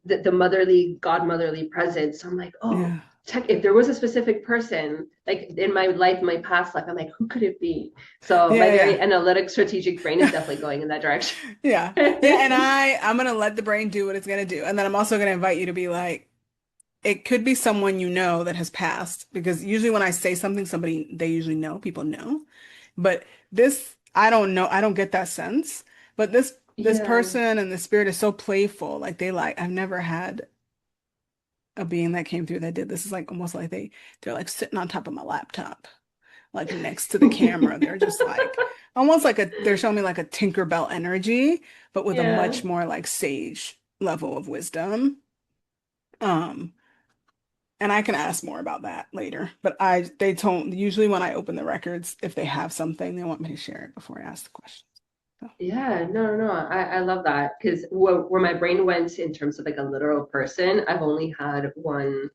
the motherly, godmotherly presence. So I'm like, oh, Yeah. check if there was a specific person like in my life, my past life, I'm like, who could it be? So my Yeah, very analytic, strategic brain is yeah. definitely going in that direction. Yeah. Yeah, and I'm gonna let the brain do what it's gonna do. And then I'm also gonna invite you to be like, it could be someone you know that has passed, because usually when I say something, somebody they usually know, people know. But this, I don't know, I don't get that sense. But this Yeah, person and the spirit is so playful. Like I've never had a being that came through that did this. Is like almost like they're like sitting on top of my laptop, like next to the camera. They're just like almost like they're showing me like a Tinkerbell energy, but with a yeah, much more like sage level of wisdom. Um, and I can ask more about that later. But they told usually when I open the records, if they have something, they want me to share it before I ask the questions. So yeah. No, no, no. I love that because where my brain went in terms of like a literal person, I've only had one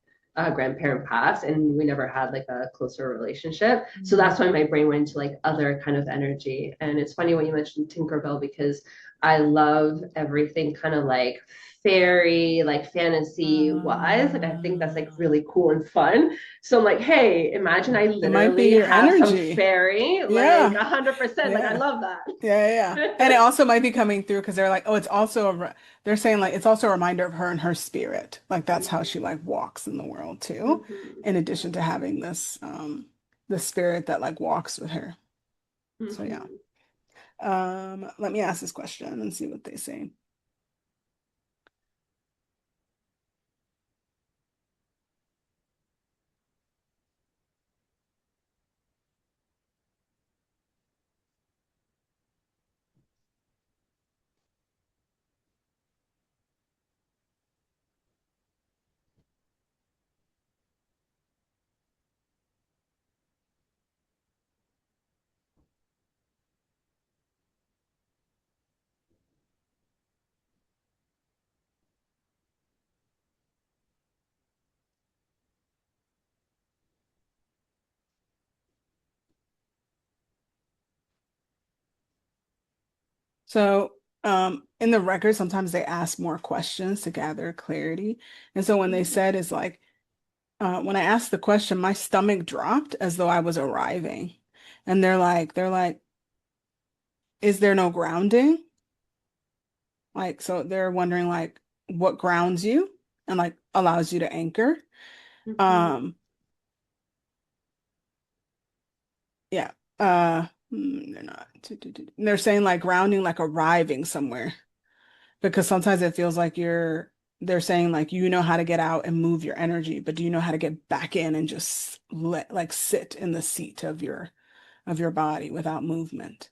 grandparent pass, and we never had like a closer relationship. So mm. that's why my brain went to like other kind of energy. And it's funny when you mentioned Tinkerbell because I love everything kind of like fairy, like fantasy wise. Like I think that's like really cool and fun. So I'm like, hey, imagine I It might be literally your have some energy. fairy, like Yeah. 100%. Like I Yeah. love Yeah, yeah, yeah. And it that. also might be coming through because they're like, oh, they're saying like it's also a reminder of her and her spirit. Like that's how she like walks in the world too, Mhm, in addition to having the spirit that like walks with her. So yeah. mhm. Let me ask this question and see what they say. So, in the record, sometimes they ask more questions to gather clarity. And so when they said is like, when I asked the question, my stomach dropped as though I was arriving. And they're like, is there no grounding? Like, so they're wondering like what grounds you and like allows you to anchor. Mm-hmm. Um, yeah. They're not. They're saying like grounding, like arriving somewhere. Because sometimes it feels like they're saying like you know how to get out and move your energy, but do you know how to get back in and just let like sit in the seat of your body without movement?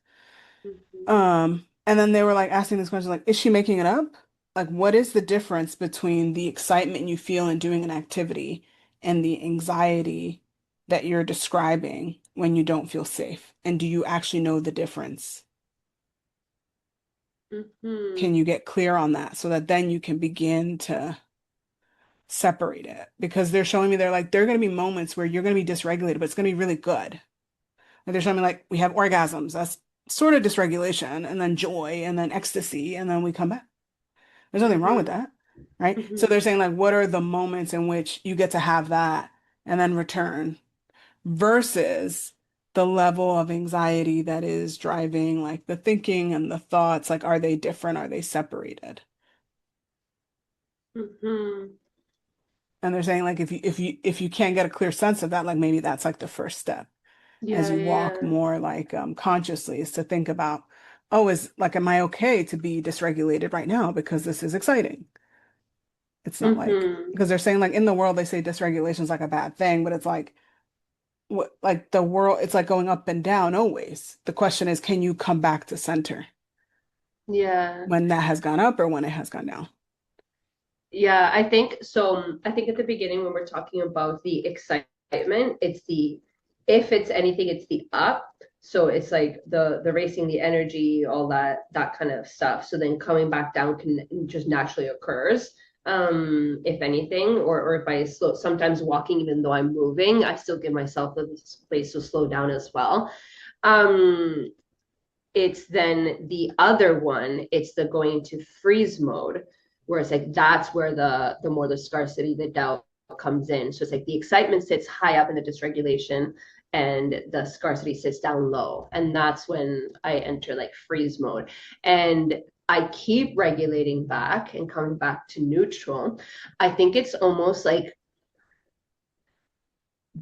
Mm-hmm. And then they were like asking this question like, is she making it up? Like, what is the difference between the excitement you feel in doing an activity and the anxiety that you're describing when you don't feel safe? And do you actually know the difference? Mm-hmm. Can you get clear on that so that then you can begin to separate it? Because they're showing me there are going to be moments where you're going to be dysregulated, but it's going to be really good. Like they're showing me like we have orgasms, that's sort of dysregulation, and then joy, and then ecstasy, and then we come back. There's nothing wrong with Mm-hmm. that, right? So Mm-hmm. they're saying like, what are the moments in which you get to have that and then return versus the level of anxiety that is driving like the thinking and the thoughts, like are they different? Are they separated? Mm-hmm. And they're saying like if you can't get a clear sense of that, like maybe that's like the first step as Yeah, you walk yeah. more like consciously is to think about, oh, is like am I okay to be dysregulated right now because this is exciting? It's not like Mm-hmm. because they're saying like in the world they say dysregulation is like a bad thing, but it's like what like the world it's like going up and down always. The question is, can you come back to center Yeah. when that has gone up or when it has gone down? Yeah, I think so. I think at the beginning when we're talking about the excitement, it's the if it's anything, it's the up. So it's like the racing, the energy, all that kind of stuff. So then coming back down can just naturally occurs. If anything, or if I slow sometimes walking, even though I'm moving, I still give myself a place to slow down as well. Um, it's then the other one, it's the going into freeze mode, where it's like that's where the more the scarcity, the doubt comes in. So it's like the excitement sits high up in the dysregulation and the scarcity sits down low. And that's when I enter like freeze mode. And I keep regulating back and coming back to neutral. I think it's almost like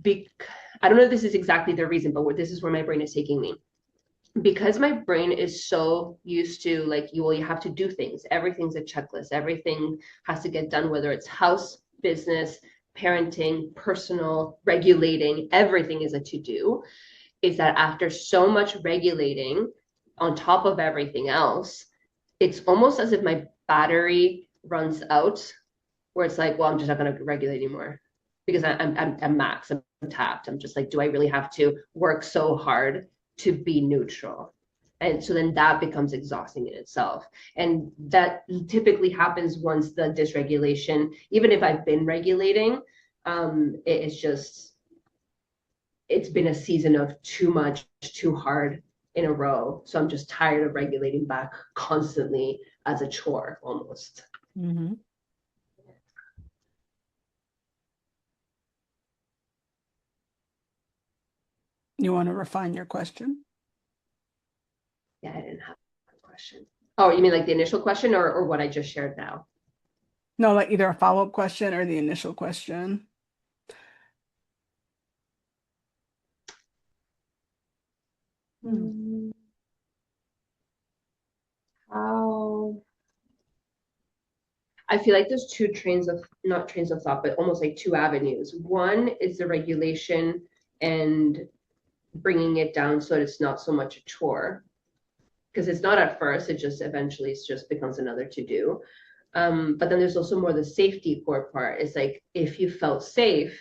big, I don't know if this is exactly the reason, but this is where my brain is taking me because my brain is so used to like you have to do things, everything's a checklist, everything has to get done, whether it's house, business, parenting, personal, regulating, everything is a to do. Is that after so much regulating on top of everything else, it's almost as if my battery runs out, where it's like, well, I'm just not going to regulate anymore because I'm max, I'm tapped. I'm just like, do I really have to work so hard to be neutral? And so then that becomes exhausting in itself. And that typically happens once the dysregulation, even if I've been regulating, it's just, it's been a season of too much, too hard in a row. So I'm just tired of regulating back constantly as a chore almost. Hmm. You want to refine your question? Yeah, I didn't have a question. Oh, you mean like the initial question or what I just shared now? No, like either a follow-up question or the initial question. Hmm. Mm, how I feel like there's two trains of not trains of thought, but almost like two avenues. One is the regulation and bringing it down so it's not so much a chore because it's not at first. It just eventually it just becomes another to do. But then there's also more the safety core part. It's like if you felt safe,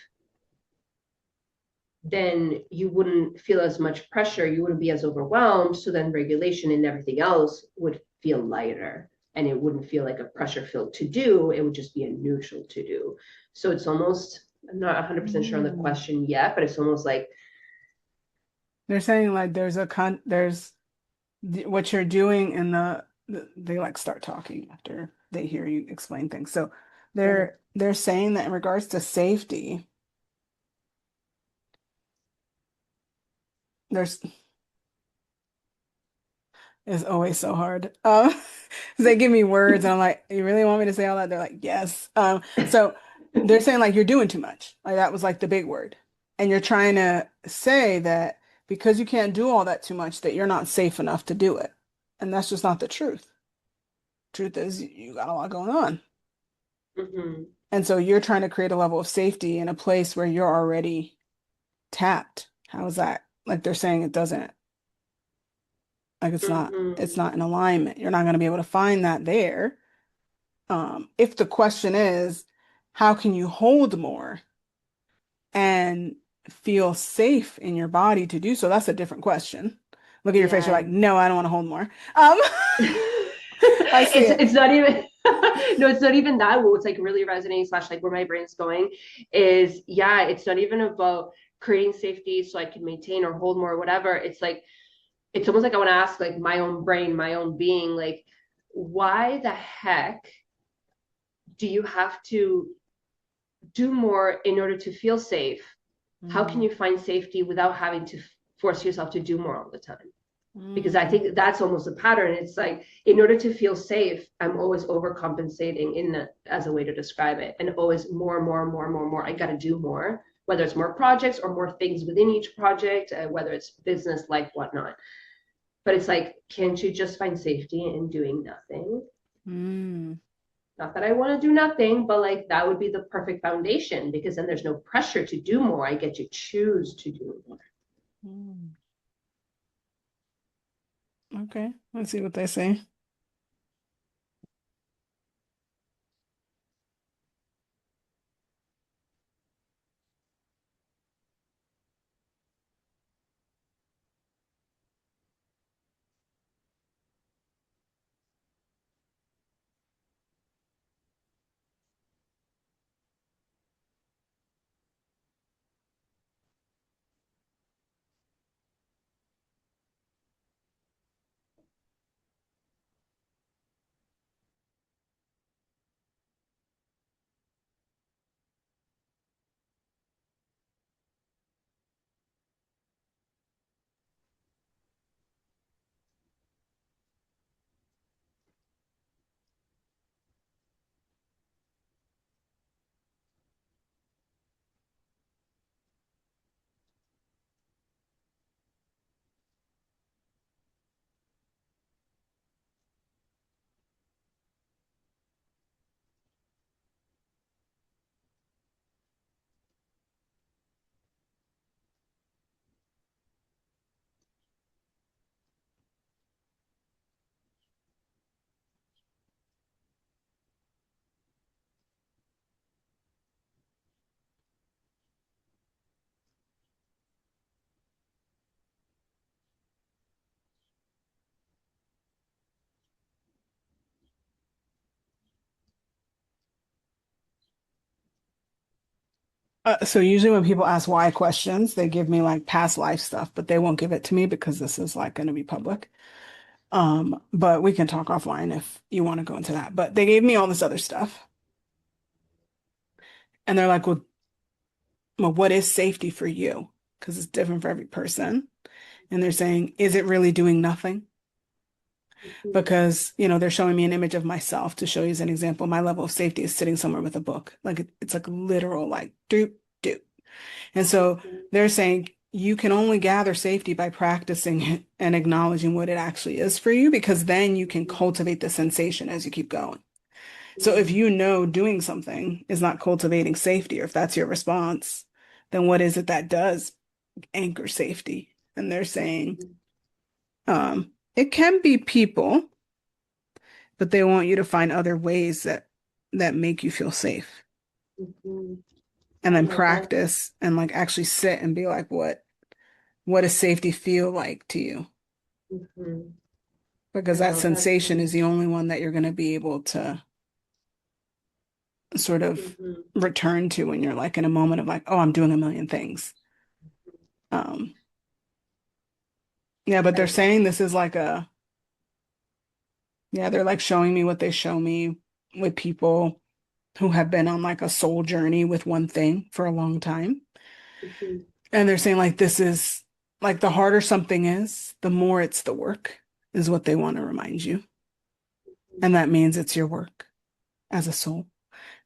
then you wouldn't feel as much pressure, you wouldn't be as overwhelmed. So then regulation and everything else would feel lighter and it wouldn't feel like a pressure filled to do. It would just be a neutral to do. So it's almost, I'm not 100% sure on the Mm. question yet, but it's almost like, They're saying like there's what you're doing in they like start talking after they hear you explain things. So Okay. they're saying that in regards to safety, there's it's always so hard. 'Cause they give me words and I'm like, you really want me to say all that? They're like, yes. So they're saying like you're doing too much. Like that was like the big word. And you're trying to say that because you can't do all that too much, that you're not safe enough to do it. And that's just not the truth. Truth is you got a lot going on. Hmm. And so you're trying to create a level of safety in a place where you're already tapped. How is that? Like they're saying it doesn't, like it's Hmm. not in alignment. You're not going to be able to find that there. If the question is, how can you hold more and feel safe in your body to do so? That's a different question. Look at your face, you're Yeah. like, no, I don't want to hold more. I see it. It's not even no, it's not even that. What's like really resonating slash like where my brain's going is yeah, it's not even about creating safety so I can maintain or hold more or whatever. It's like it's almost like I want to ask like my own brain, my own being, like, why the heck do you have to do more in order to feel safe? How can Mm, you find safety without having to force yourself to do more all the time? Because I mm, think that's almost a pattern. It's like in order to feel safe, I'm always overcompensating in the, as a way to describe it, and always more and more and more and more and more. I got to do more, whether it's more projects or more things within each project, whether it's business, life, whatnot. But it's like, can't you just find safety in doing nothing? mm, Not that I want to do nothing, but like that would be the perfect foundation because then there's no pressure to do more. I get to choose to do more. mm. Okay, let's see what they say. So usually when people ask why questions, they give me like past life stuff, but they won't give it to me because this is like going to be public. But we can talk offline if you want to go into that. But they gave me all this other stuff. And they're like, well, what is safety for you? Because it's different for every person. And they're saying, is it really doing nothing? Mm-hmm. Because, they're showing me an image of myself to show you as an example. My level of safety is sitting somewhere with a book. Like it's like literal, like doop, doop. And so Mm-hmm. they're saying you can only gather safety by practicing it and acknowledging what it actually is for you, because then you can cultivate the sensation as you keep going. So if you know doing something is not cultivating safety, or if that's your response, then what is it that does anchor safety? And they're saying it can be people, but they want you to find other ways that make you feel safe. Mm-hmm. And I then love that. practice and like actually sit and be like, what does safety feel like to you? Mm-hmm. Because I that love that so sensation is the much. only one that you're going to be able to sort of Mm-hmm. return to when you're like in a moment of like, oh, I'm doing a million things. Um, yeah, but they're I saying this is like a Yeah, they're like showing me what they show me with people who have been on like a soul journey with one thing for a long time. Mhm. And they're saying like this is like the harder something is, the more it's the work, is what they want to remind you. And that means it's your work as a soul.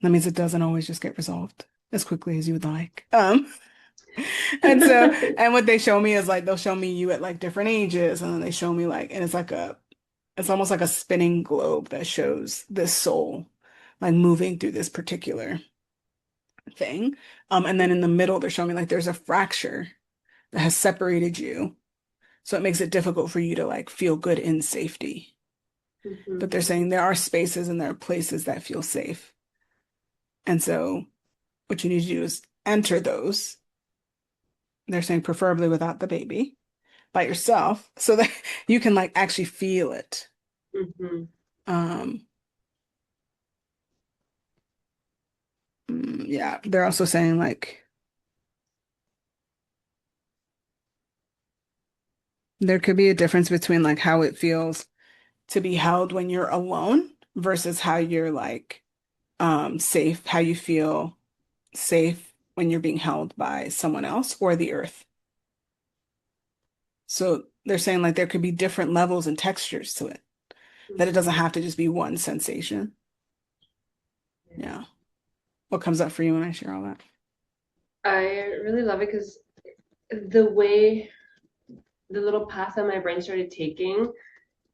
That means it doesn't always just get resolved as quickly as you would like. And so, and what they show me is like they'll show me you at like different ages, and then they show me like, and it's almost like a spinning globe that shows this soul like moving through this particular thing. And then in the middle, they're showing me like there's a fracture that has separated you. So it makes it difficult for you to like feel good in safety. But Mhm. they're saying there are spaces and there are places that feel safe. And so what you need to do is enter those. They're saying preferably without the baby, by yourself, so that you can like actually feel it. Mhm. Um, yeah, they're also saying like there could be a difference between like how it feels to be held when you're alone versus how you're like safe, how you feel safe when you're being held by someone else or the earth. So they're saying like there could be different levels and textures to it, that it doesn't Mhm. have to just be one sensation. Yeah. Yeah. What comes up for you when I share all that? I really love it because the way the little path that my brain started taking,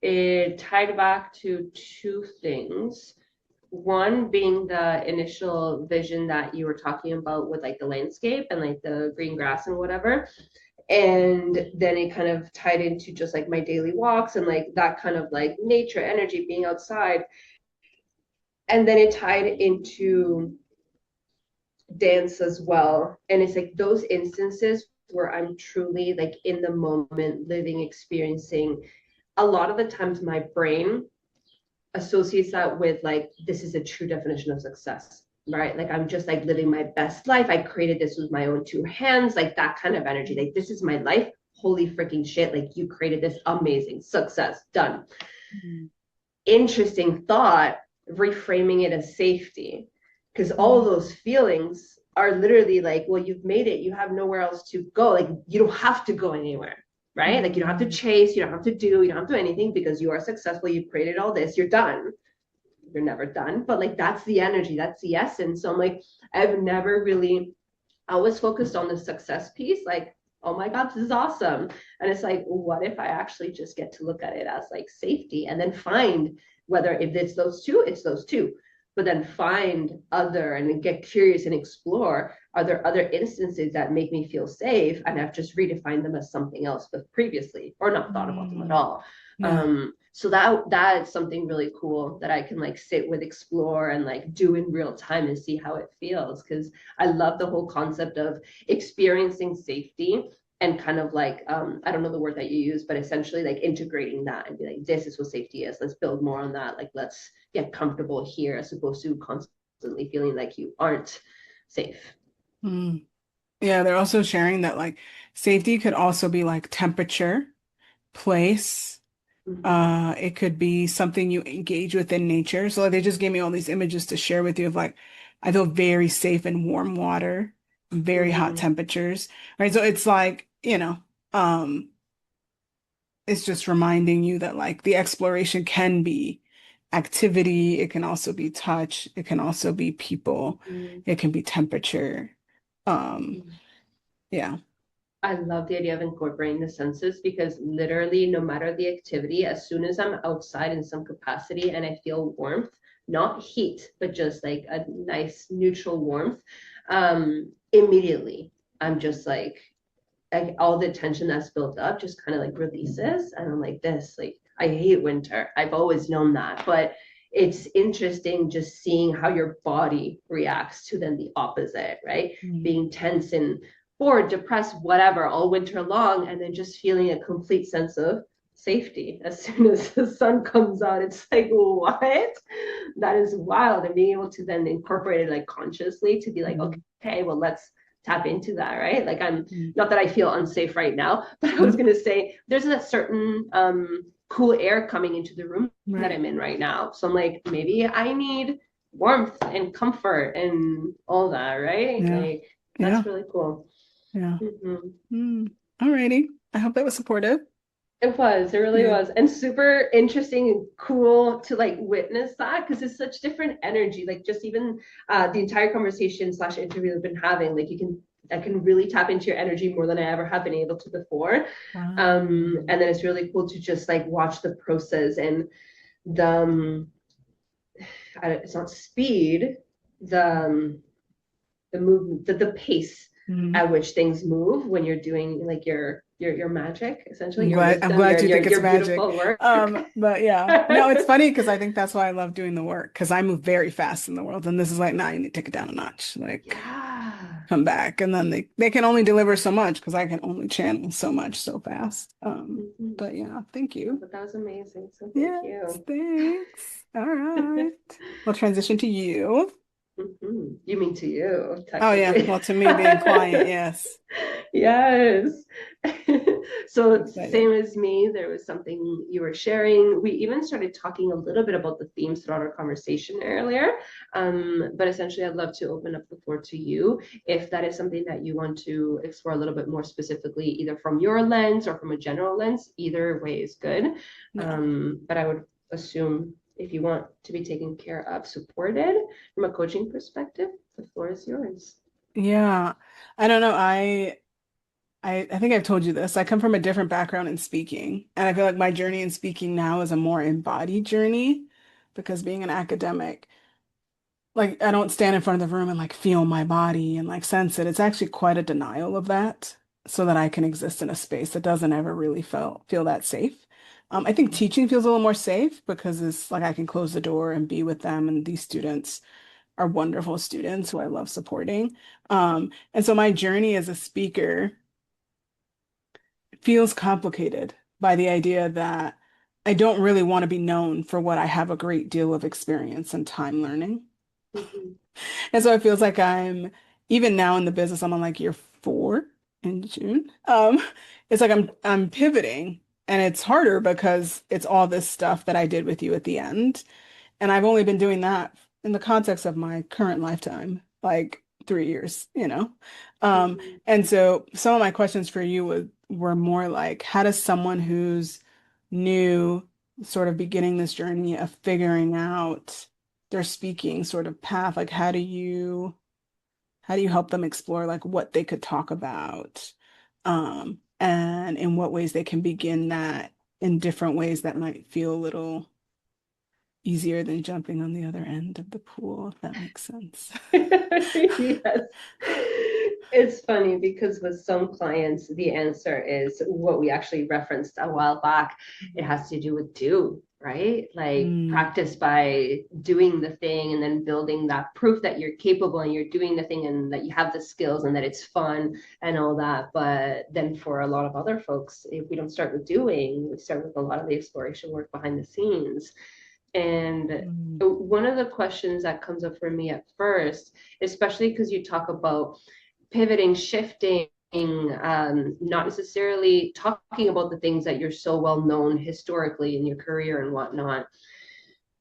it tied back to two things. One being the initial vision that you were talking about with like the landscape and like the green grass and whatever. And then it kind of tied into just like my daily walks and like that kind of like nature energy being outside. And then it tied into dance as well. And it's like those instances where I'm truly like in the moment, living, experiencing. A lot of the times my brain associates that with like this is a true definition of success, right? Like I'm just like living my best life. I created this with my own two hands, like that kind of energy. Like this is my life. Holy freaking shit. Like you created this amazing success. Done. Mhm. Interesting thought, reframing it as safety. Because all of those feelings are literally like, well, you've made it. You have nowhere else to go. Like you don't have to go anywhere, right? Like you don't have to Mhm. chase, you don't have to do, you don't have to do anything because you are successful. You've created all this, you're done. You're never done. But like that's the energy, that's the essence. So I'm like, I've never really, I was focused on the success piece, like, oh my God, this is awesome. And it's like, what if I actually just get to look at it as like safety and then find whether if it's those two, it's those two. But then find other and get curious and explore. Are there other instances that make me feel safe? And I've just redefined them as something else, but previously, or not thought about them at Mhm. all. Yeah. So that's something really cool that I can like sit with, explore, and like do in real time and see how it feels. Because I love the whole concept of experiencing safety and kind of like I don't know the word that you use, but essentially like integrating that and be like, this is what safety is. Let's build more on that. Like let's get comfortable here as opposed to constantly feeling like you aren't safe. Mm. Yeah, they're also sharing that like safety could also be like temperature, place. Mm-hmm. It could be something you engage with in nature. So like, they just gave me all these images to share with you of like, I feel very safe in warm water, very hot Mm-hmm. temperatures, right? So it's like, it's just reminding you that like the exploration can be activity, it can also be touch, it can also be people, Mm-hmm. it can be temperature. Um, yeah. I love the idea of incorporating the senses because literally, no matter the activity, as soon as I'm outside in some capacity and I feel warmth, not heat, but just like a nice neutral warmth, immediately I'm just like all the tension that's built up just kind of like releases. And I'm like, this, like, I hate winter. I've always known that. But it's interesting just seeing how your body reacts to then the opposite, right? Mm. Being tense and bored, depressed, whatever, all winter long, and then just feeling a complete sense of safety as soon as the sun comes out. It's like, what? That is wild. And being able to then incorporate it like consciously to be like, Mm. okay, well, let's tap into that, right? Like I'm Mm. not that I feel unsafe right now, but I was Mm. going to say there's a certain cool air coming into the room that Right. I'm in right now. So I'm like, maybe I need warmth and comfort and all that, right? Yeah. Like Yeah. that's really cool. Yeah. Mm-hmm. Mm. Alrighty. I hope that was supportive. It really Yeah. was, and super interesting and cool to like witness that because it's such different energy. Like just even the entire conversation slash interview we've been having, like I can really tap into your energy more than I ever have been able to before. Um, And then it's really cool to just like watch the process and the it's not speed, the the movement, the pace mhm. at which things move when you're doing like your magic, essentially your I'm wisdom, glad you think it's your magic. beautiful work. But yeah. No, it's funny because I think that's why I love doing the work because I move very fast in the world. And this is like, nah, you need to take it down a notch. Like Yeah. come back. And then they can only deliver so much because I can only channel so much so fast. Mm-hmm. But yeah, thank No, you. but that was amazing. So thank Yes, you. thanks. All right. We'll transition to you. Mm-hmm. You mean to you, Oh yeah. technically. Well, to me being client, yes. Yes. I'm So excited. same as me, there was something you were sharing. We even started talking a little bit about the themes throughout our conversation earlier. But essentially, I'd love to open up the floor to you if that is something that you want to explore a little bit more specifically, either from your lens or from a general lens. Either way is good. Yeah. But I would assume if you want to be taken care of, supported from a coaching perspective, the floor is yours. Yeah. I don't know. I think I've told you this. I come from a different background in speaking, and I feel like my journey in speaking now is a more embodied journey because being an academic, like I don't stand in front of the room and like feel my body and like sense it. It's actually quite a denial of that so that I can exist in a space that doesn't ever really feel that safe. I think Mhm. teaching feels a little more safe because it's like I can close the door and be with them, and these students are wonderful students who I love supporting. And so my journey as a speaker feels complicated by the idea that I don't really want to be known for what I have a great deal of experience and time learning. Mhm. And so it feels like I'm, even now in the business, I'm on like year 4 in June. It's like I'm pivoting and it's harder because it's all this stuff that I did with you at the end. And I've only been doing that in the context of my current lifetime, like 3 years, you know? Um, Mhm. and so some of my questions for you were more like, how does someone who's new sort of beginning this journey of figuring out their speaking sort of path, like how do you help them explore like what they could talk about? And in what ways they can begin that in different ways that might feel a little easier than jumping on the other end of the pool, if that makes sense. Yes. It's funny because with some clients, the answer is what we actually referenced a while back. It has to do with do, right? Like Mm, practice by doing the thing and then building that proof that you're capable and you're doing the thing and that you have the skills and that it's fun and all that. But then for a lot of other folks, if we don't start with doing, we start with a lot of the exploration work behind the scenes. And mm, one of the questions that comes up for me at first, especially because you talk about pivoting, shifting, not necessarily talking about the things that you're so well known historically in your career and whatnot.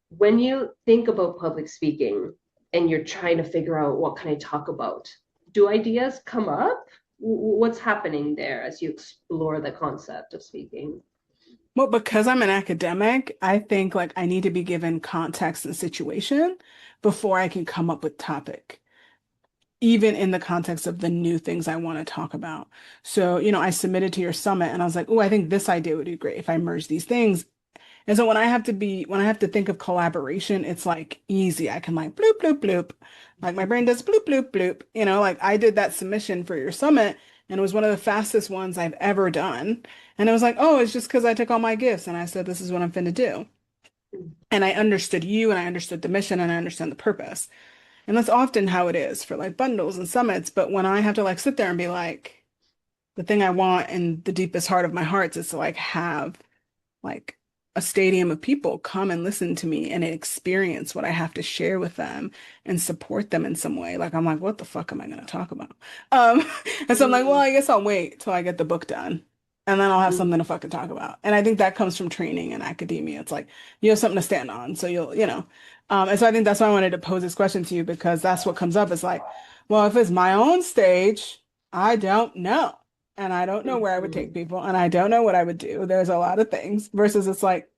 When you think about public speaking and you're trying to figure out what can I talk about, do ideas come up? What's happening there as you explore the concept of speaking? well, because I'm an academic, I think like I need to be given context and situation before I can come up with topic, even in the context of the new things I want to talk about. So, I submitted to your summit and I was like, oh, I think this idea would be great if I merge these things. And so when I have to think of collaboration, it's like easy. I can like bloop, bloop, bloop. Like my brain does bloop, bloop, bloop. Like I did that submission for your summit and it was one of the fastest ones I've ever done. And it was like, oh, it's just because I took all my gifts and I said, this is what I'm finna do. And I understood you and I understood the mission and I understand the purpose. And that's often how it is for like bundles and summits. But when I have to like sit there and be like, the thing I want in the deepest heart of my hearts is to like have like a stadium of people come and listen to me and experience what I have to share with them and support them in some way. Like I'm like, what the fuck am I going to talk about? Um, and so I'm like, well, Mm-hmm. I guess I'll wait till I get the book done. and then I'll have Mm, something to fucking talk about. And I think that comes from training in academia. It's like you have something to stand on. So you'll. And so I think that's why I wanted to pose this question to you because that's what comes up. It's like, well, if it's my own stage, I don't know. And I don't know where I would take mhm, people, and I don't know what I would do. There's a lot of things versus it's like,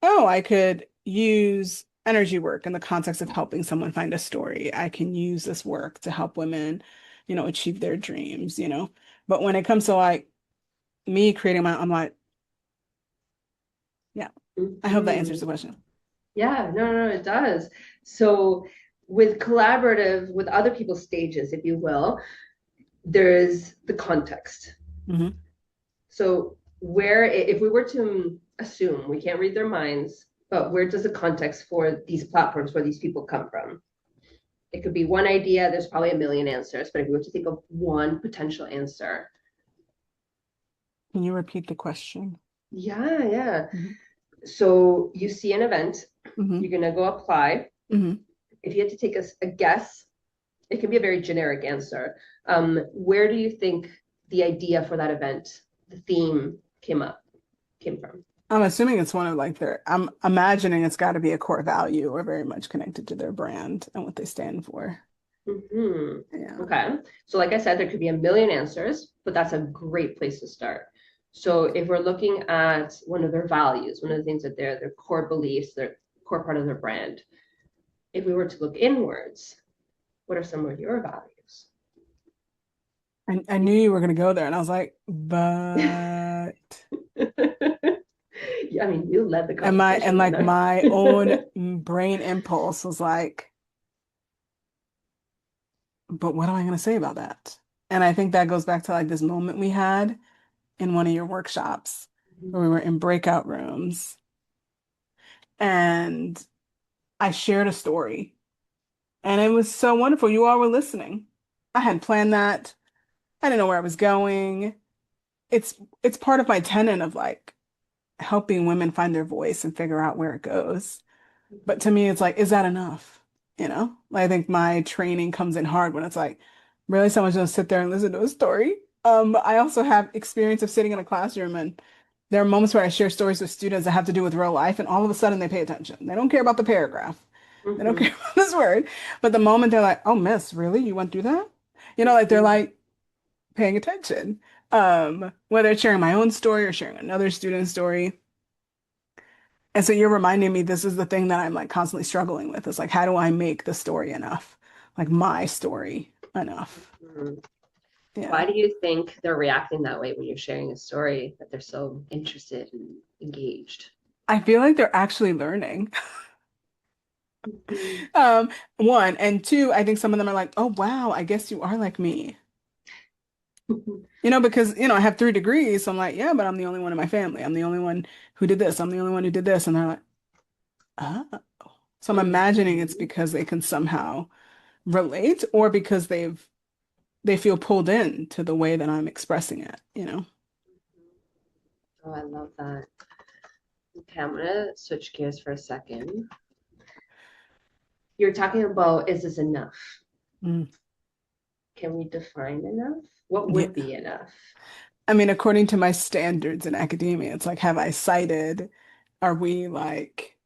oh, I could use energy work in the context of helping someone find a story. I can use this work to help women, achieve their dreams. But when it comes to like me creating I'm like, yeah, I hope that answers mhm. the question. Yeah, no, no, no, it does. So with collaborative, with other people's stages, if you will, there is the context. Hmm. So where, if we were to assume we can't read their minds, but where does the context for these platforms, where these people come from? It could be one idea, there's probably a million answers, but if we were to think of one potential answer, Can you repeat the question? yeah, yeah. Hmm. So you see an event, Hmm. you're gonna go apply. Hmm. If you had to take a guess, it can be a very generic answer. Where do you think the idea for that event, the theme came from? I'm assuming it's one of like I'm imagining it's got to be a core value or very much connected to their brand and what they stand for. Hmm. Yeah. Okay. So, like I said, there could be a million answers, but that's a great place to start. So, if we're looking at one of their values, one of the things that their core beliefs, their core part of their brand, if we were to look inwards, what are some of your values? I knew you were going to go there, and I was like, but Yeah, I mean, you led the and conversation like then. my own brain impulse was like, but what am I going to say about that? And I think that goes back to like this moment we had in one of your workshops where we were in breakout rooms and I shared a story and it was so wonderful. You all were listening. I hadn't planned that. I didn't know where I was going. It's part of my tenet of like helping women find their voice and figure out where it goes. But to me, it's like, is that enough? I think my training comes in hard when it's like, really someone's gonna sit there and listen to a story. I also have experience of sitting in a classroom and there are moments where I share stories with students that have to do with real life, and all of a sudden they pay attention. They don't care about the paragraph. They don't care Mhm, about this word. But the moment they're like, oh, miss, really? You went through that? Like they're mhm, like paying attention. Whether it's sharing my own story or sharing another student's story. And so you're reminding me this is the thing that I'm like constantly struggling with. It's like, how do I make the story enough? Like my story enough. mhm. Yeah. Why do you think they're reacting that way when you're sharing a story that they're so interested and engaged? I feel like they're actually learning. Mhm, Um, one, and two, I think some of them are like, oh wow, I guess you are like me. mhm, Because I have 3 degrees. So I'm like, yeah, but I'm the only one in my family. I'm the only one who did this. I'm the only one who did this. And they're like, oh. So I'm imagining it's mhm. because they can somehow relate or because they feel pulled in to the way that I'm expressing it. Oh, I love that. Okay, I'm gonna switch gears for a second. You're talking about, is this enough? Mm. Can we define enough? What Yeah. would be enough? I mean, according to my standards in academia, it's like, have I cited? Are we like,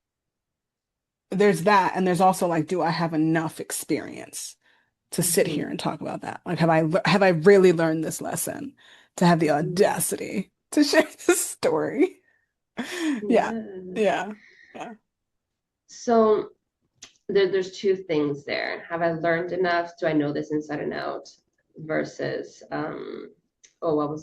there's that. And there's also like, do I have enough experience to sit Mhm, here and talk about that? Like, have I really learned this lesson to have the mhm. audacity to share this story? Yeah. Yeah. Yeah. Yeah. So there's two things there. Have I learned enough? Do I know this inside and out? Versus, oh,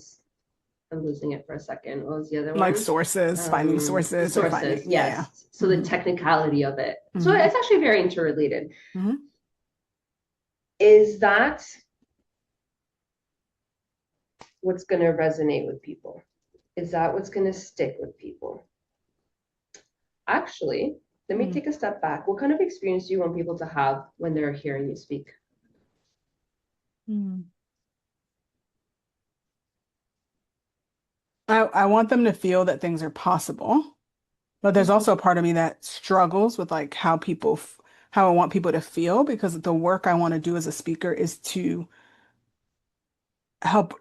I'm losing it for a second. What was the other Like one? sources, finding The sources or sources, finding, yeah, yeah. yes. So the technicality of it. So Hmm. it's actually very interrelated. Hmm. Is that what's going to resonate with people? Is that what's going to stick with people? Actually, let me Hmm. take a step back. What kind of experience do you want people to have when they're hearing you speak? Hmm. I want them to feel that things are possible. But there's also a part of me that struggles with like how I want people to feel because the work I want to do as a speaker is to help.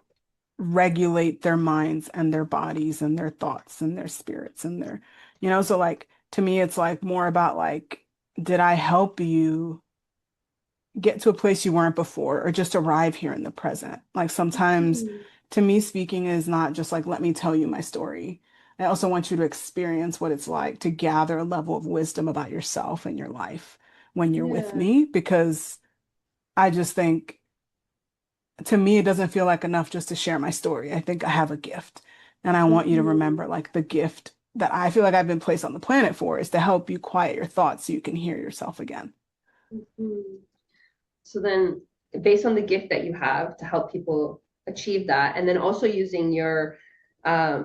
regulate their minds and their bodies and their thoughts and their spirits and their, so like to me, it's like more about like, did I help you get to a place you weren't before or just arrive here in the present? Like sometimes Mhm. to me, speaking is not just like, let me tell you my story. I also want you to experience what it's like to gather a level of wisdom about yourself and your life when you're with Yeah. me, because I just think to me, it doesn't feel like enough just to share my story. I think I have a gift, and I want you to Mhm. remember like the gift that I feel like I've been placed on the planet for is to help you quiet your thoughts so you can hear yourself again. Mhm. So then, based on the gift that you have to help people achieve that, and then also using your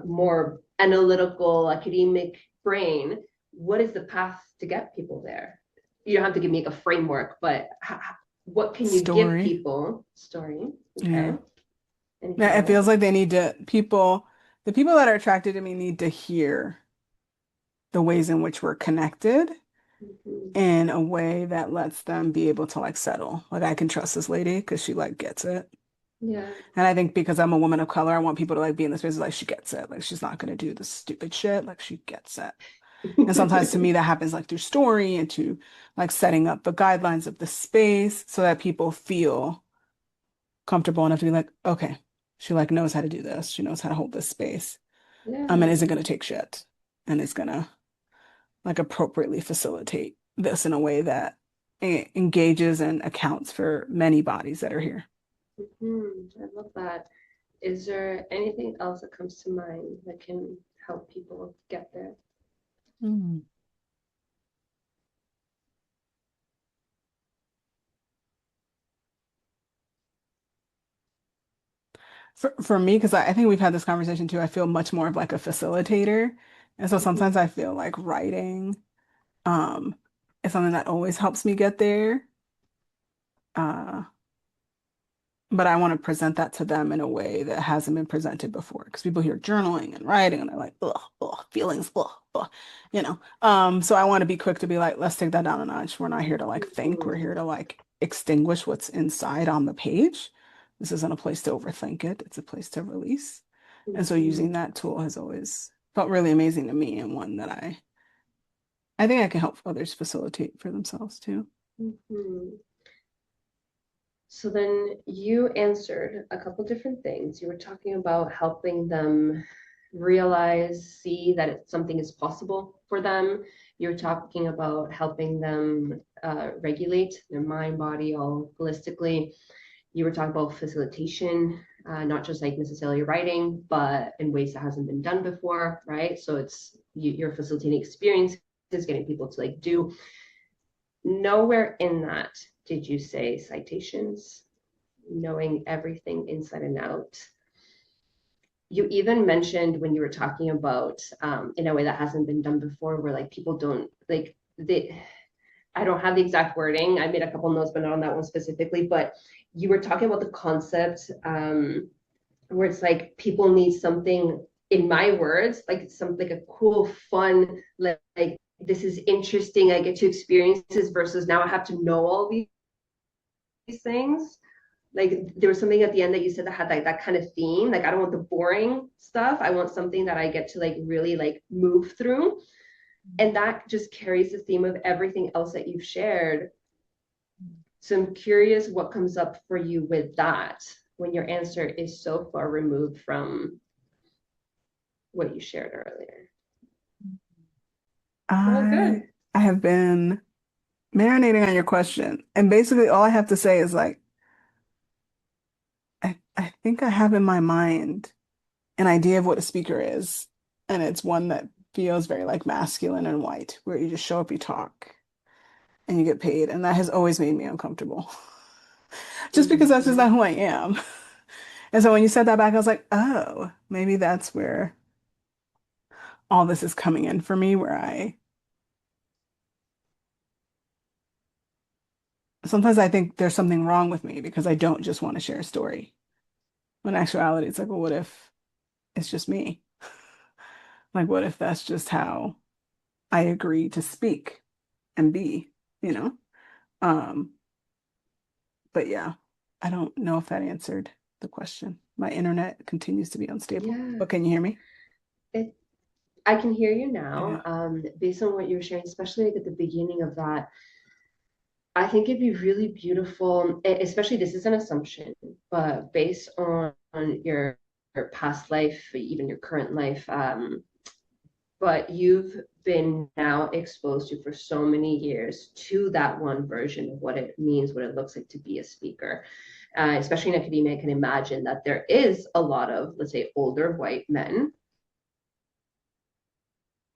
more analytical academic brain, what is the path to get people there? You don't have to give me like a framework, but what can you give Story. people? Story, okay. Yeah. Anything Yeah, it feels else? like they need to, the people that are attracted to me need to hear the ways in which we're connected Mhm. in a way that lets them be able to like settle. Like I can trust this lady because she like gets it. Yeah. And I think because I'm a woman of color, I want people to like be in this space like she gets it. Like she's not gonna do the stupid shit. Like she gets it. And sometimes to me that happens like through story and to like setting up the guidelines of the space so that people feel comfortable enough to be like, okay, she like knows how to do this. She knows how to hold this space. And isn't Yeah. gonna take shit. And is gonna like appropriately facilitate this in a way that engages and accounts for many bodies that are here. I love that. Is there anything else that comes to mind that can help people get there? Mm. For me, because I think we've had this conversation too, I feel much more of like a facilitator. And so sometimes I Mhm. feel like writing um is something that always helps me get there. Uh, but I want to present that to them in a way that hasn't been presented before. Because people hear journaling and writing and they're like, ugh, ugh, feelings, ugh, ugh, you know. So I want to be quick to be like, let's take that down a notch. We're not here to like think, we're Mhm. here to like extinguish what's inside on the page. This isn't a place to overthink it, it's a place to release. And so using Mhm. that tool has always felt really amazing to me and one that I think I can help others facilitate for themselves too. Mhm. So then you answered a couple different things. You were talking about helping them realize, see that something is possible for them. You're talking about helping them regulate their mind, body, all holistically. You were talking about facilitation, not just like necessarily writing, but in ways that hasn't been done before, right? So it's you're facilitating experiences, getting people to like do. Nowhere in that did you say citations, knowing everything inside and out. You even mentioned when you were talking about in a way that hasn't been done before, where like people don't like they. I don't have the exact wording. I made a couple notes, but not on that one specifically. But you were talking about the concept where it's like people need something in my words, like some like a cool, fun, like this is interesting. I get to experience this versus now I have to know all these things. Like there was something at the end that you said that had like that kind of theme. Like I don't want the boring stuff. I want something that I get to like really like move through. And that just carries the theme of everything else that you've shared. So I'm curious what comes up for you with that when your answer is so far removed from what you shared earlier. All I good. I have been marinating on your question. And basically all I have to say is like I think I have in my mind an idea of what a speaker is. And it's one that feels very like masculine and white, where you just show up, you talk, and you get paid. And that has always made me uncomfortable. Just because that's just Mm-hmm. not who I am. And so when you said that back, I was like, oh, maybe that's where all this is coming in for me, where I sometimes I think there's something wrong with me because I don't just want to share a story. When in actuality, it's like, well, what if it's just me? Like, what if that's just how I agree to speak and be, you know? Um, but yeah, I don't know if that answered the question. My internet continues to be unstable. Yeah. But can you hear me? It, I can hear you Okay. now. Based on what you were sharing, especially like at the beginning of that, I think it'd be really beautiful, especially this is an assumption, but based on your past life, even your current life, but you've been now exposed to for so many years to that one version of what it means, what it looks like to be a speaker. Especially in academia, I can imagine that there is a lot of, let's say, older white men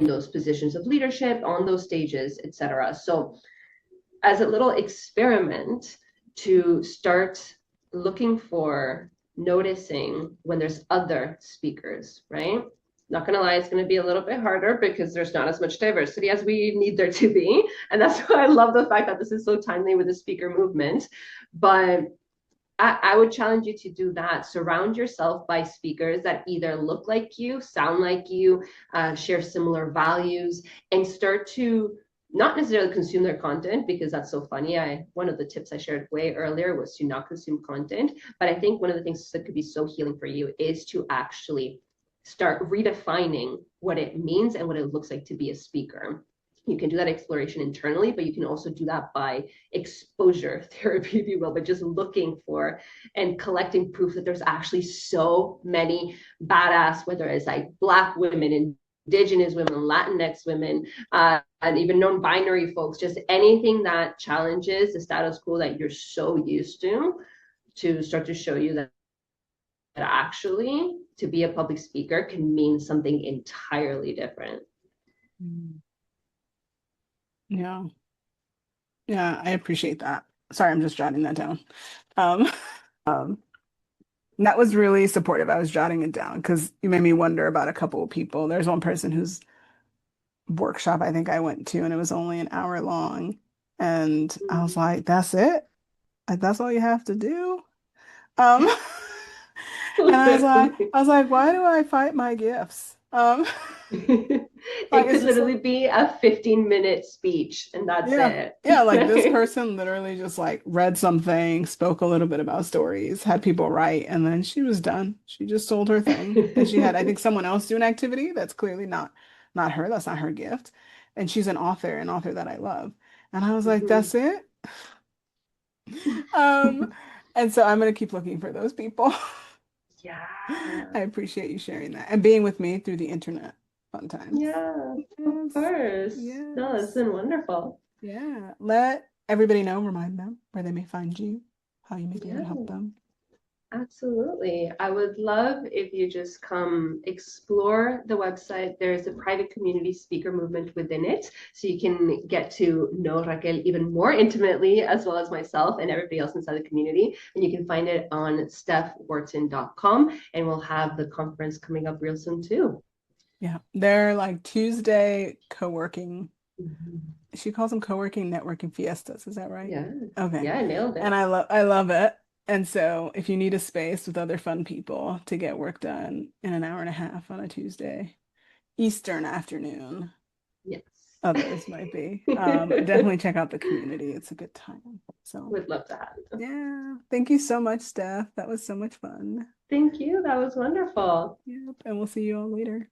in those positions of leadership on those stages, etc. So as a little experiment to start looking for noticing when there's other speakers, right? Not gonna lie, it's gonna be a little bit harder because there's not as much diversity as we need there to be. And that's why I love the fact that this is so timely with the speaker movement. But I would challenge you to do that. Surround yourself by speakers that either look like you, sound like you, share similar values, and start to not necessarily consume their content because that's so funny. One of the tips I shared way earlier was to not consume content. But I think one of the things that could be so healing for you is to actually start redefining what it means and what it looks like to be a speaker. You can do that exploration internally, but you can also do that by exposure therapy, if you will, but just looking for and collecting proof that there's actually so many badass, whether it's like Black women, Indigenous women, Latinx women, and even non-binary folks, just anything that challenges the status quo that you're so used to start to show you that actually to be a public speaker can mean something entirely different. Mm. Yeah. Yeah, I appreciate that. Sorry, I'm just jotting that down. Um, um, that was really supportive. I was jotting it down because you made me wonder about a couple of people. There's one person whose workshop I think I went to, and it was only an hour long. And I was like, that's it? Like, that's all you have to do? Um, and Literally. I was like, why do I fight my gifts? Like, It it's could just literally like, be a 15-minute speech and that's yeah, it. yeah, like this person literally just like read something, spoke a little bit about stories, had people write, and then she was done. She just sold her thing. And she had, I think, someone else do an activity that's clearly not her, that's not her gift. And she's an author that I love. And I was like, that's it? Um, and so I'm gonna keep looking for those people. Yeah. I appreciate you sharing that and being with me through the internet. Fun times. Yeah, of Yes. course. No, it's Yes. been wonderful. Yeah. Let everybody know, remind them where they may find you, how you may be able to help Yeah. them. Absolutely. I would love if you just come explore the website. There's a private community speaker movement within it. So you can get to know Raquel even more intimately, as well as myself and everybody else inside the community. And you can find it on stephwharton.com. And we'll have the conference coming up real soon too. Yeah. They're like Tuesday co-working. Mhm. She calls them co-working networking fiestas. Is that right? Yeah. Okay. Yeah, I nailed And it. I love it. And so if you need a space with other fun people to get work done in an hour and a half on a Tuesday, Eastern afternoon, Yes. others might be. Definitely check out the community. It's a good time. So Would love to have you. yeah. Thank you so much, Steph. That was so much fun. Thank you. That was wonderful. Yep. And we'll see you all later.